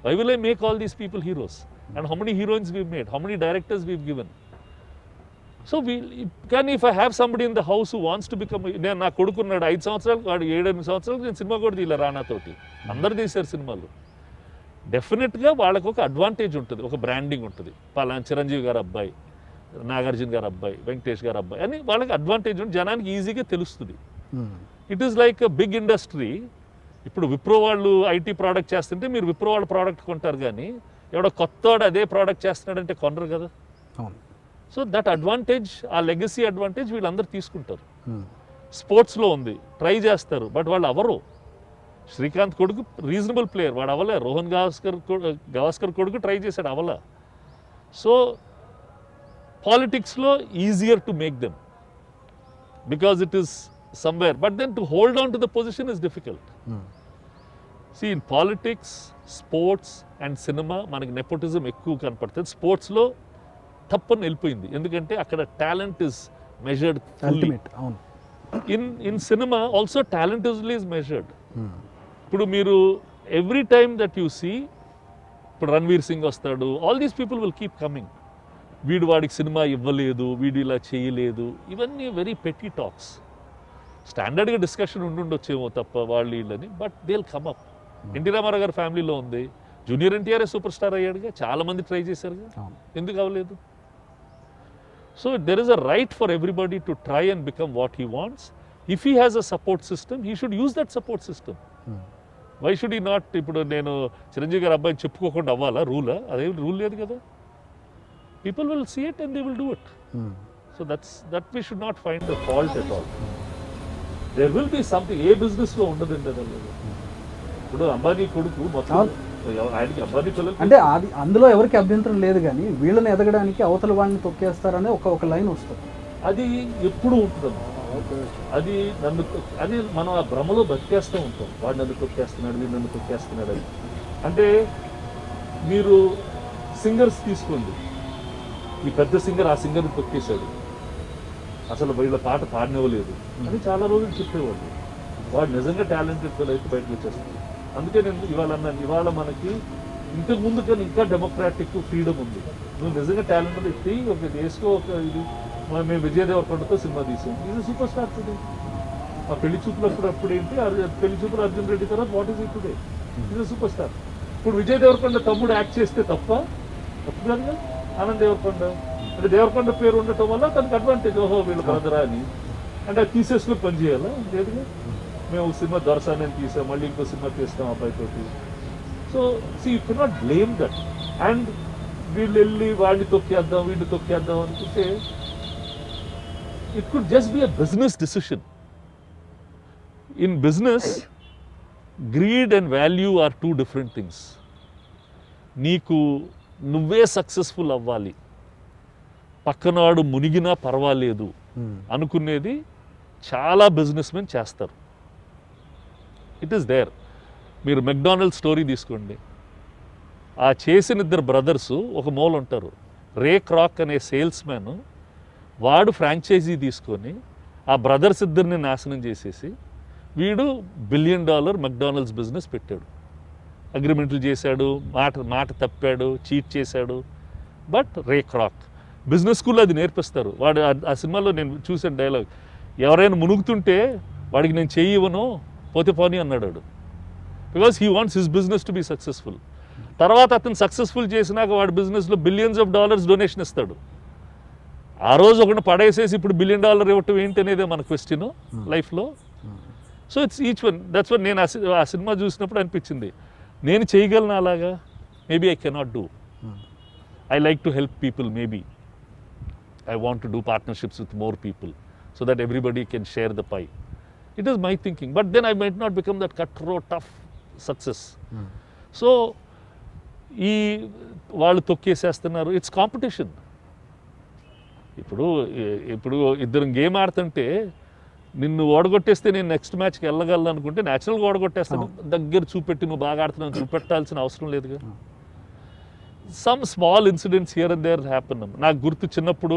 why will I make all these people heroes? And how many heroines we've made? How many directors we've given? So if I have somebody in the house who wants to become, నేను నా కొడుకున్నాడు 5 సంవత్సరాలు వాడు 7-8 సంవత్సరాలు నేను cinema కూడా తీయలే రానాతోటి, అందరు తీశారు సినిమాలు. డెఫినెట్గా వాళ్ళకు ఒక అడ్వాంటేజ్ ఉంటుంది, ఒక బ్రాండింగ్ ఉంటుంది. పలానా చిరంజీవి గారు అబ్బాయి, నాగార్జున గారు అబ్బాయి, వెంకటేష్ గారు అబ్బాయి అని వాళ్ళకి అడ్వాంటేజ్ ఉంటుంది, జనానికి ఈజీగా తెలుస్తుంది. It is like a big industry. ఇప్పుడు విప్రో వాళ్ళు ఐటీ ప్రోడక్ట్ చేస్తుంటే మీరు విప్రో వాళ్ళ ప్రోడక్ట్ కొంటారు, కానీ ఎవడో కొత్తవాడు అదే ప్రోడక్ట్ చేస్తున్నాడంటే కొనరు కదా. సో దట్ అడ్వాంటేజ్, ఆ లెగసీ అడ్వాంటేజ్ వీళ్ళందరూ తీసుకుంటారు. స్పోర్ట్స్లో ఉంది, ట్రై చేస్తారు, బట్ వాళ్ళు అవరు. శ్రీకాంత్ కొడుకు రీజనబుల్ ప్లేయర్, వాడు అవలే. రోహన్ గవాస్కర్ కొడుకు ట్రై చేశాడు, అవలా. సో పాలిటిక్స్లో easier to make them because it is somewhere, but then to hold on to the position is difficult. See, in politics, sports and cinema మనకి nepotism ఎక్కువ కనపడుతుంది. స్పోర్ట్స్లో తప్పని వెళ్ళిపోయింది, ఎందుకంటే అక్కడ talent is measured ultimate. In cinema also talent is measured. ఇప్పుడు మీరు every time that you see, ఇప్పుడు రణ్వీర్ సింగ్ వస్తాడు, all these people will keep coming. వీడు వాడికి సినిమా ఇవ్వలేదు, వీడు ఇలా చేయలేదు, ఇవన్నీ వెరీ పెట్టి టాక్స్. స్టాండర్డ్గా డిస్కషన్ ఉండుండొచ్చేమో తప్ప వాళ్ళు వీళ్ళని, but they will come up. NT Rama Rao గారి ఫ్యామిలీలో ఉంది, జూనియర్ ఎన్టీఆర్ సూపర్ స్టార్ అయ్యాడుగా, చాలా మంది ట్రై చేశారుగా, ఎందుకు అవ్వలేదు? So there is a right for everybody to try and become what he wants. If he has a support system, he should use that support system. Why should he not? ఇప్పుడు నేను చిరంజీవి గారి అబ్బాయిని చెప్పుకోకుండా అవ్వాలా? రూలా? అదేం రూల్ లేదు కదా. People will see it and they will do it. So that we should not find the fault at all. There will be something. ఏ బిజినెస్లో ఉండదండి అది. ఇప్పుడు అంబానీ కొడుకు మొత్తం ఆయనకి అంబానీ పిల్లలు అంటే అది అందులో ఎవరికి అభ్యంతరం లేదు, కానీ వీళ్ళని ఎదగడానికి అవతల వాడిని తొక్కేస్తారనే ఒక లైన్ వస్తుంది. అది ఎప్పుడు ఉంటుంది. అది మనం ఆ భ్రమలో బతికేస్తూ ఉంటాం. వాడు నన్ను తొక్కేస్తున్నాడు, వీడు నన్ను తొక్కేస్తున్నాడు అని. అంటే మీరు సింగర్స్ తీసుకోండి, ఈ పెద్ద సింగర్ ఆ సింగర్ని తొక్కేశాడు, అసలు వీళ్ళ పాట పాడనివ్వలేదు అని చాలా రోజులు చెప్పేవాళ్ళు. వాడు నిజంగా టాలెంటెడ్ పిల్లలు అయితే బయటకు వచ్చేస్తుంది. అందుకే నేను ఇవాళ అన్నాను, ఇవాళ మనకి ఇంతకు ముందు కానీ ఇంకా డెమోక్రాటిక్ ఫ్రీడమ్ ఉంది. నువ్వు నిజంగా టాలెంట్ ఎత్తి ఒక దేశంలో ఒక ఇది మేము విజయ్ దేవరకొండతో సినిమా తీసాం, ఇది సూపర్ స్టార్ టుడే. ఆ పెళ్లి చూపులు అప్పుడు ఏంటి, పెళ్లి చూపులు అర్జున్ రెడ్డి తర్వాత వాట్ ఈస్ ఇట్ టుడే, ఇది సూపర్ స్టార్. ఇప్పుడు విజయ్ దేవరకొండ తమ్ముడు యాక్ట్ చేస్తే తప్పు కదా. ఆనంద్ దేవరకొండ అంటే దేవరకొండ పేరు ఉండటం వల్ల తనకు అడ్వాంటేజ్, ఓహో వీళ్ళు బ్రదరా అని. అంటే అది తీసేసుకుని పని చేయాలా? లేదుగా. మేము సినిమా దొరసాని తీసాం, మళ్ళీ ఇంకో సినిమా తీస్తాం అబ్బాయితోటి. So you cannot blame that. And వీళ్ళు వెళ్ళి వాడిని తొక్కేద్దాం వీడిని తొక్కేద్దాం అనుకుంటే it could just be a business decision. In business greed and value are two different things. నీకు నువ్వే సక్సెస్ఫుల్ అవ్వాలి, పక్కనాడు మునిగినా పర్వాలేదు అనుకునేది చాలా బిజినెస్ మెన్ చేస్తారు. It is there. మీరు మెక్డానల్డ్ స్టోరీ తీసుకోండి. ఆ చేసిన ఇద్దరు బ్రదర్సు ఒక మూల ఉంటారు. రే క్రాక్ అనే సేల్స్ మ్యాన్, వాడు ఫ్రాంచైజీ తీసుకొని ఆ బ్రదర్స్ ఇద్దరిని నాశనం చేసేసి వీడు $1 బిలియన్ మెక్డానల్డ్స్ బిజినెస్ పెట్టాడు. అగ్రిమెంట్లు చేశాడు, మాట తప్పాడు, చీట్ చేశాడు. బట్ రే క్రాక్ బిజినెస్ స్కూల్లో అది నేర్పిస్తారు. వాడు ఆ సినిమాలో నేను చూసాను డైలాగ్, ఎవరైనా మునుగుతుంటే వాడికి నేను చెయ్యి ఇవ్వను, పోతే పోనీ అన్నాడు వాడు. Because he wants his business to be successful. తర్వాత అతను సక్సెస్ఫుల్ చేసినాక వాడి బిజినెస్లో $బిలియన్స్ డొనేషన్ ఇస్తాడు. ఆ రోజు ఒకటి పడేసేసి ఇప్పుడు $1 బిలియన్ ఇవ్వటం ఏంటి అనేది మన క్వశ్చన్ లైఫ్లో. So it's each one. That's one. నేను ఆ సినిమా చూసినప్పుడు అనిపించింది, నేను చేయగలను అలాగా. Maybe I cannot do. I like to help people. Maybe I want to do partnerships with more people so that everybody can share the pie. It is my thinking. But then I might not become that cutthroat, tough success. So, వాళ్ళు తొక్కేసేస్తున్నారు. It's competition. ఇప్పుడు ఇద్దరు game ఆడుతుంటే నిన్ను ఓడగొట్టేస్తే నేను next మ్యాచ్కి వెళ్ళగలను అనుకుంటే న్యాచురల్గా ఓడగొట్టేస్తాను. దగ్గర చూపెట్టి నువ్వు బాగా ఆడుతున్నావు చూపెట్టాల్సిన అవసరం లేదుగా. Some small incidents here and there happen. నాకు గుర్తు చిన్నప్పుడు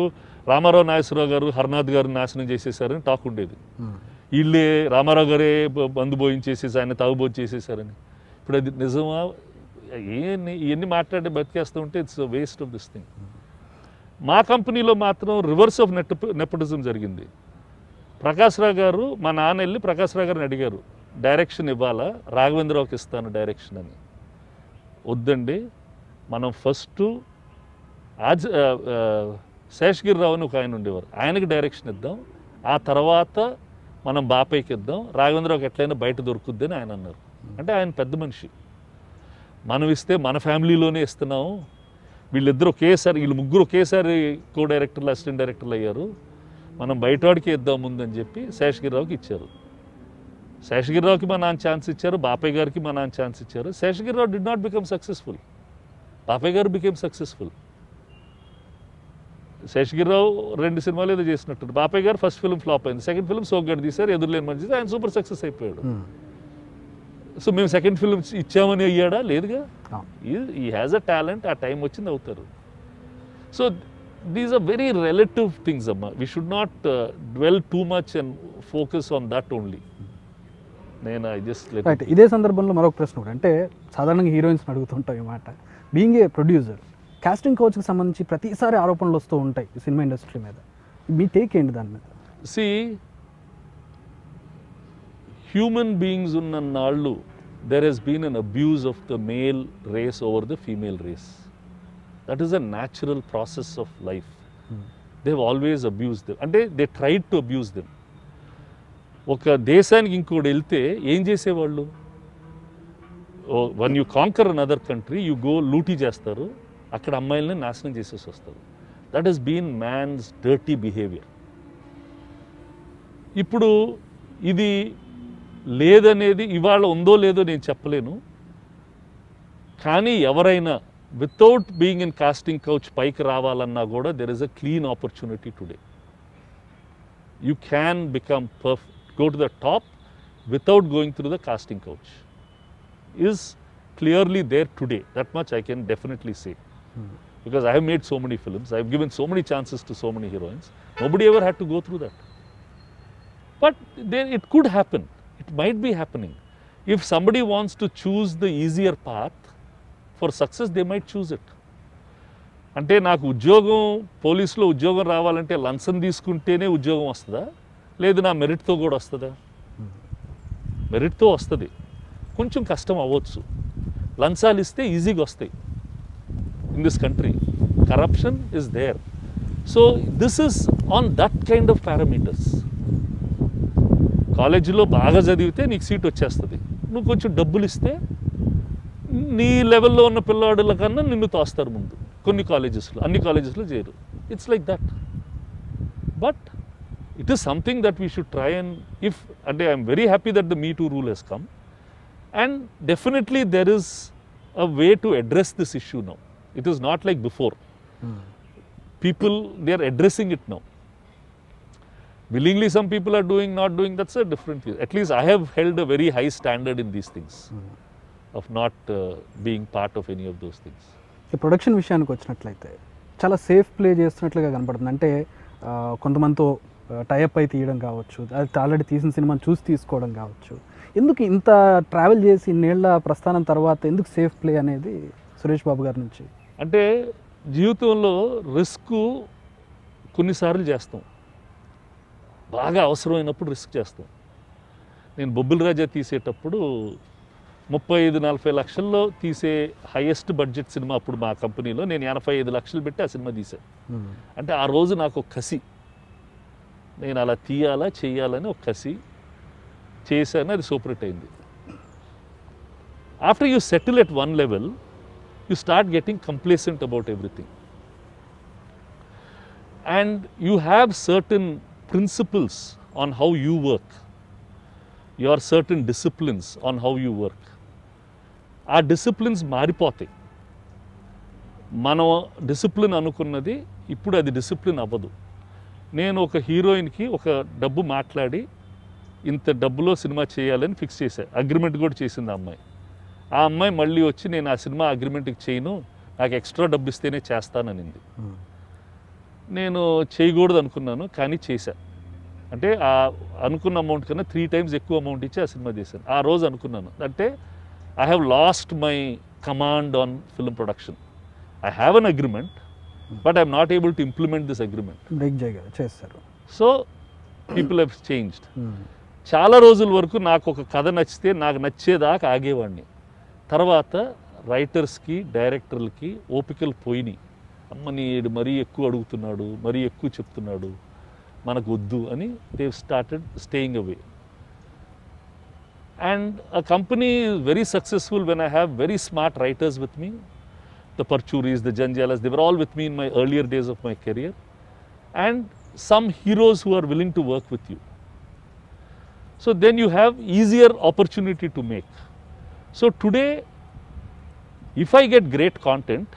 రామారావు నాగేశ్వరరావు గారు హర్నాథ్ గారు నాశనం చేసేసారని టాక్ ఉండేది. వీళ్ళే రామారావు గారే మందు బోయించేసేసి ఆయన తాగుబోతు చేసేసారని. ఇప్పుడు అది నిజమా? ఇవన్నీ మాట్లాడి బతికేస్తూ ఉంటే it's waste of this thing. మా కంపెనీలో మాత్రం రివర్స్ ఆఫ్ నెపోటిజం జరిగింది. ప్రకాష్ రావు గారు, మా నాన్న వెళ్ళి ప్రకాష్ రావు గారిని అడిగారు, డైరెక్షన్ ఇవ్వాలా, రాఘవేంద్రరావుకి ఇస్తాను డైరెక్షన్ అని. వద్దండి, మనం ఫస్ట్ శేషగిరిరావు అని ఒక ఆయన ఉండేవారు, ఆయనకి డైరెక్షన్ ఇద్దాం, ఆ తర్వాత మనం బాపయ్యకి ఇద్దాం, రాఘవేంద్రరావుకి ఎట్లయినా బయట దొరుకుద్ది అని ఆయన అన్నారు. అంటే ఆయన పెద్ద మనిషి, మనం ఇస్తే మన ఫ్యామిలీలోనే ఇస్తున్నాము, వీళ్ళిద్దరు ఒకేసారి, వీళ్ళు ముగ్గురు ఒకేసారి కో డైరెక్టర్లు అసిస్టెంట్ డైరెక్టర్లు అయ్యారు, మనం బయటవాడికి ఇద్దాం ముందని చెప్పి శేషగిరిరావుకి ఇచ్చారు. శేషగిరిరావుకి మా నాన్న ఛాన్స్ ఇచ్చారు, బాపయ్య గారికి మా నాన్న ఛాన్స్ ఇచ్చారు. Seshagiri Rao did not become successful, Bapaiah గారు బికేమ్ సక్సెస్ఫుల్. శేషగిరిరావు 2 సినిమాలు ఏదో చేసినట్టు, బాపయ్య గారు ఫస్ట్ ఫిల్మ్ ఫ్లాప్ అయింది, సెకండ్ ఫిల్మ్ సోగ్గాడు తీశారు, ఎదురులేని మంచిది, ఆయన సూపర్ సక్సెస్ అయిపోయాడు. సో మేము సెకండ్ ఫిల్మ్ ఇచ్చామని అయ్యాడా? లేదుగా. ఈ హ్యాజ్ అ టాలెంట్, ఆ టైం వచ్చింది అవుతారు. So these are very relative things అమ్మా. We should not dwell too much and focus on that only. నేను రైట్. ఇదే సందర్భంలో మరొక ప్రశ్న కూడా, అంటే సాధారణంగా హీరోయిన్స్ని అడుగుతుంటాం ఈ మాట, బీయింగ్ ఏ ప్రొడ్యూసర్, కాస్టింగ్ కోచ్కి సంబంధించి ప్రతిసారి ఆరోపణలు వస్తూ ఉంటాయి ఈ సినిమా ఇండస్ట్రీ మీద, మీ టేక్ ఏంటి దాని మీద? సి, హ్యూమన్ బీయింగ్స్ ఉన్న నాళ్ళు there has been an abuse of the male race over the female race. That is a natural process of life. They have always abuse them, అంటే they tried to abuse them. ఒక దేశానికి ఇంకోటి వెళ్తే ఏం చేసేవాళ్ళు, when you conquer another country, you go లూటీ చేస్తారు, అక్కడ అమ్మాయిలని నాశనం చేసేసి వస్తారు. That is been man's dirty behaviour. ఇప్పుడు ఇది లేదనేది ఇవాళ ఉందో లేదో నేను చెప్పలేను, కానీ ఎవరైనా without being in casting couch పైకి రావాలన్నా కూడా there is a clean opportunity today. You can become perfect, go to the top without going through the casting couch is clearly there today. That much I can definitely say. Because I have made so many films, I have given so many chances to so many heroines. Nobody ever had to go through that. But there, it could happen. It might be happening. If somebody wants to choose the easier path for success, they might choose it. అంటే నాకు ఉద్యోగం, పోలీసులో ఉద్యోగం రావాలంటే లంచం తీసుకుంటేనే ఉద్యోగం వస్తుందా, లేదు నా మెరిట్తో కూడా వస్తుందా? మెరిట్తో వస్తుంది, కొంచెం కష్టం అవ్వచ్చు. లంచాలు ఇస్తే ఈజీగా వస్తాయి. In this country corruption is there. So this is on that kind of parameters. కాలేజీలో బాగా చదివితే నీకు సీట్ వచ్చేస్తుంది, నువ్వు కొంచెం డబ్బులు ఇస్తే నీ లెవెల్లో ఉన్న పిల్లవాడుల కన్నా నిన్ను తోస్తారు ముందు. కొన్ని కాలేజెస్లో, అన్ని కాలేజెస్లో చేయరు. It's like that. But it is something that we should try and, if, and I am very happy that the Me Too rule has come, and definitely there is a way to address this issue now. It is not like before. People, they are addressing it now. Willingly some people are doing, not doing, that's a different thing. At least I have held a very high standard in these things, of not being part of any of those things. ఈ production విషయానికి వచ్చినట్లయితే చాలా safe play చేస్తున్నట్లుగా కనపడుతుంది. అంటే కొంతమందితో tie up అయి తీయడం కావచ్చు, అది ఆల్రెడీ తీసిన సినిమాని చూసి తీసుకోవడం కావచ్చు. ఎందుకు ఇంత ట్రావెల్ చేసి ఇన్నేళ్ల ప్రస్థానం తర్వాత ఎందుకు సేఫ్ ప్లే అనేది సురేష్ బాబు గారి నుంచి? అంటే జీవితంలో రిస్క్ కొన్నిసార్లు చేస్తాం, బాగా అవసరమైనప్పుడు రిస్క్ చేస్తాం. నేను బొబ్బిలి రాజా తీసేటప్పుడు 35-40 లక్షల్లో తీసే హైయెస్ట్ బడ్జెట్ సినిమా అప్పుడు మా కంపెనీలో, నేను 85 లక్షలు పెట్టి ఆ సినిమా తీశాను. అంటే ఆ రోజు నాకు ఒక కసి, నేను అలా తీయాలా చేయాలని ఒక కసి చేశాను, అది సూపర్ హిట్ అయింది. After you settle at one level, you start getting complacent about everything, and you have certain principles on how you work, your certain disciplines on how you work. ఆ డిసిప్లిన్స్ మారిపోతాయి. మనం discipline అనుకున్నది ఇప్పుడు అది discipline అవ్వదు. నేను ఒక హీరోయిన్కి ఒక డబ్బు మాట్లాడి ఇంత డబ్బులో సినిమా చేయాలని ఫిక్స్ చేశాను, అగ్రిమెంట్ కూడా చేసింది ఆ అమ్మాయి. ఆ అమ్మాయి మళ్ళీ వచ్చి నేను ఆ సినిమా అగ్రిమెంట్కి చేయను, నాకు ఎక్స్ట్రా డబ్బు ఇస్తేనే చేస్తాననింది. నేను చేయకూడదు అనుకున్నాను, కానీ చేశా. అంటే ఆ అనుకున్న అమౌంట్ కన్నా 3 times ఎక్కువ అమౌంట్ ఇచ్చి ఆ సినిమా చేశాను. ఆ రోజు అనుకున్నాను అంటే I have lost my command on film production. I have an agreement, but I'm not able to implement this agreement. Break చేస్తారు. So people have changed. చాలా రోజుల వరకు నాకు ఒక కథ నచ్చితే నాకు నచ్చేదాకా ఆగేవాడిని. తర్వాత రైటర్స్కి, డైరెక్టర్లకి ఓపికలు పోయినాయి. అమ్మని మరీ ఎక్కువ అడుగుతున్నాడు, మరీ ఎక్కువ చెప్తున్నాడు, మనకు వద్దు అని they started staying away. And a company is very successful when I have very smart writers with me. The Parchuris, the Janjalas, they were all with me in my earlier days of my career. And some heroes who are willing to work with you. So then you have easier opportunity to make. So today, if I get great content,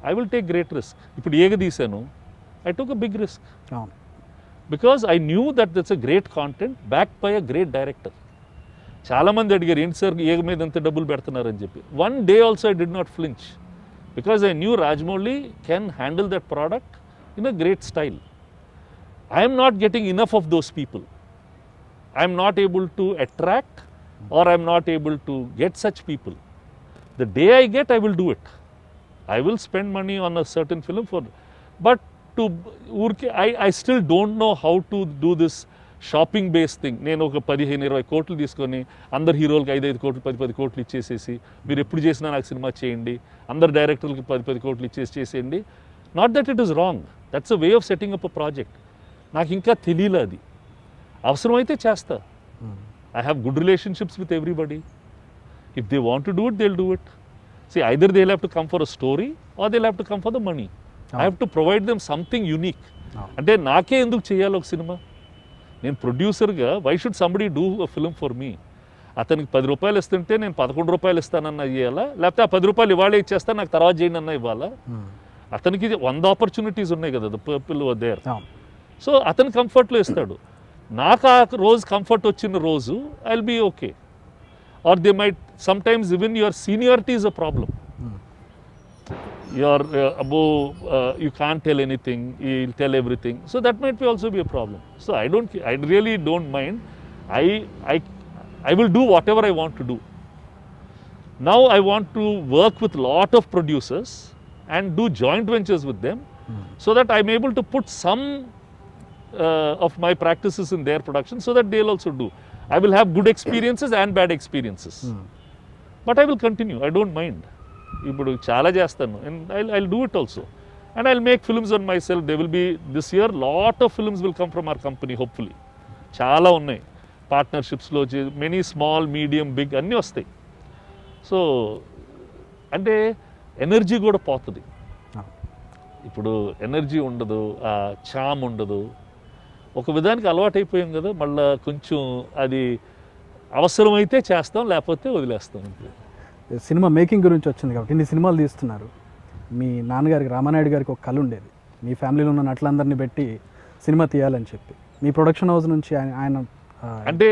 I will take great risk. Ippudu Yegadisanu, I took a big risk. Because I knew that that's a great content backed by a great director. చాలా మంది అడిగారు ఏంటి sir ఏగ మీద ఎంత డబ్బులు పెడుతున్నారని చెప్పి. One day also I did not flinch because I knew Rajamouli can handle that product in a great style. I'm not getting enough of those people. I'm not able to attract or I'm not able to get such people. The day I get I will do it. I will spend money on a certain film for but to ఊరికి I still don't know how to do this shopping based thing. నేను ఒక 15-20 కోట్లు తీసుకొని అందరు హీరోలకి 5-5 కోట్లు 10-10 కోట్లు ఇచ్చేసేసి మీరు ఎప్పుడు చేసినా నాకు సినిమా చేయండి, అందరు డైరెక్టర్లకి 10-10 కోట్లు చేసేయండి. Not that it is wrong, that's a way of setting up a project. నాకు ఇంకా తెలియలే అది. అవసరమైతే చేస్తా. I have good relationships with everybody. If they want to do it they will do it. See, either they'll have to come for a story or they'll have to come for the money. I have to provide them something unique. అంటే నాకే ఎందుకు చేయాలి ఒక cinema? నేను ప్రొడ్యూసర్గా why should somebody do a film for me? అతనికి 10 రూపాయలు ఇస్తుంటే నేను 11 రూపాయలు ఇస్తానన్నా ఇవ్వాలా, లేకపోతే ఆ 10 రూపాయలు ఇవాళే ఇచ్చేస్తా నాకు తర్వాత చేయండి అన్న ఇవ్వాలా? అతనికి 100 ఆపర్చునిటీస్ ఉన్నాయి కదా, the people were there. So అతను కంఫర్ట్లో ఇస్తాడు. నాకు ఆ రోజు కంఫర్ట్ వచ్చిన రోజు I will be okay. Or they might, sometimes even your seniority is a problem. You're above, you can't tell anything, you'll tell everything. So that might be also be a problem. So I really don't mind. I will do whatever I want to do. Now I want to work with lot of producers and do joint ventures with them so that I'm able to put some of my practices in their production so that they'll also do. I will have good experiences and bad experiences. But I will continue. I don't mind. ఇప్పుడు చాలా చేస్తాను and I'll do it also. And I'll make films on myself. There will be, this year, lot of films will come from our company, hopefully. చాలా ఉన్నాయి. పార్ట్నర్షిప్స్లో many small, medium, big అన్నీ వస్తాయి. So అంటే energy కూడా పోతుంది. ఇప్పుడు energy ఉండదు, చామ్ ఉండదు. ఒక విధానికి అలవాటు అయిపోయాం కదా, మళ్ళీ కొంచెం అది అవసరమైతే చేస్తాం, లేకపోతే వదిలేస్తాం. సినిమా మేకింగ్ గురించి వచ్చింది కాబట్టి ఇన్ని సినిమాలు తీస్తున్నారు. మీ నాన్నగారికి రామానాయుడు గారికి ఒక కళ ఉండేది, మీ ఫ్యామిలీలో ఉన్న నటులందరినీ పెట్టి సినిమా తీయాలని చెప్పి. మీ ప్రొడక్షన్ హౌస్ నుంచి ఆయన అంటే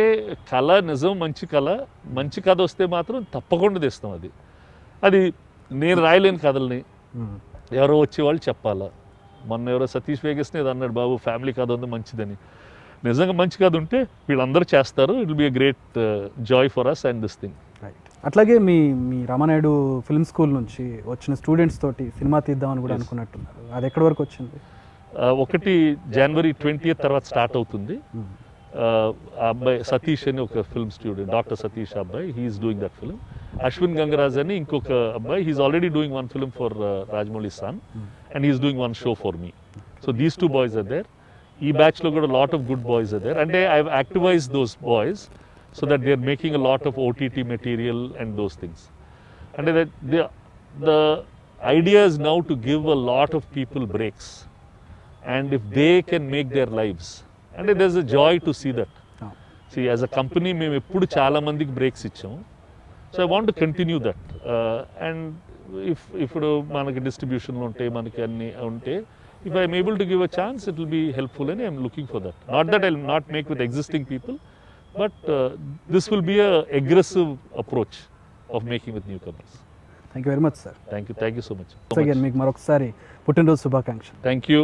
కళ నిజం, మంచి కథ వస్తే మాత్రం తప్పకుండా తీస్తాం. అది నేను రాయలేని కథల్ని ఎవరో వచ్చేవాళ్ళు చెప్పాలా. మొన్న ఎవరో సతీష్ వేగస్ని ఏదో అన్నాడు, బాబు ఫ్యామిలీ కథ ఉంది మంచిదని. నిజంగా మంచి కథ ఉంటే వీళ్ళందరూ చేస్తారు. It will be a great joy for us and this thing. Right. అట్లాగే మీ రామానాయుడు ఫిల్మ్ స్కూల్ నుంచి వచ్చిన స్టూడెంట్స్ తోటి సినిమా తీద్దామని కూడా అనుకున్నట్టున్నారు. అది ఎక్కడి వరకు వచ్చింది? ఒకటి January 20th తర్వాత స్టార్ట్ అవుతుంది. ఆ అబ్బాయి సతీష్ అని ఒక ఫిల్మ్ స్టూడెంట్, డాక్టర్ సతీష్ అబ్బాయి, he is doing that film. Ashwin Gangaraj అని ఇంకొక అబ్బాయి, he is already doing one film for Rajamouli son and he is doing one show for me. So these two boys are there. E batch lo got a lot of good boys are there, and I have activized those boys so that they are making a lot of OTT material and those things. And the idea is now to give a lot of people breaks, and if they can make their lives, and there's a joy to see that. See, as a company మేము ఎప్పుడు చాలా మందికి breaks ఇచ్చాం. So I want to continue that, and ఇప్పుడు మనకి డిస్ట్రిబ్యూషన్లు ఉంటాయి, మనకి అన్ని ఉంటే, if I am able to give a chance, it will be helpful, and I am looking for that. Not that I will not make with existing people, but this will be a aggressive approach of making with newcomers. Thank you very much sir. Thank you so much. Again మీకు మరొకసారి పుట్టినరోజు శుభాకాంక్షలు. Thank you.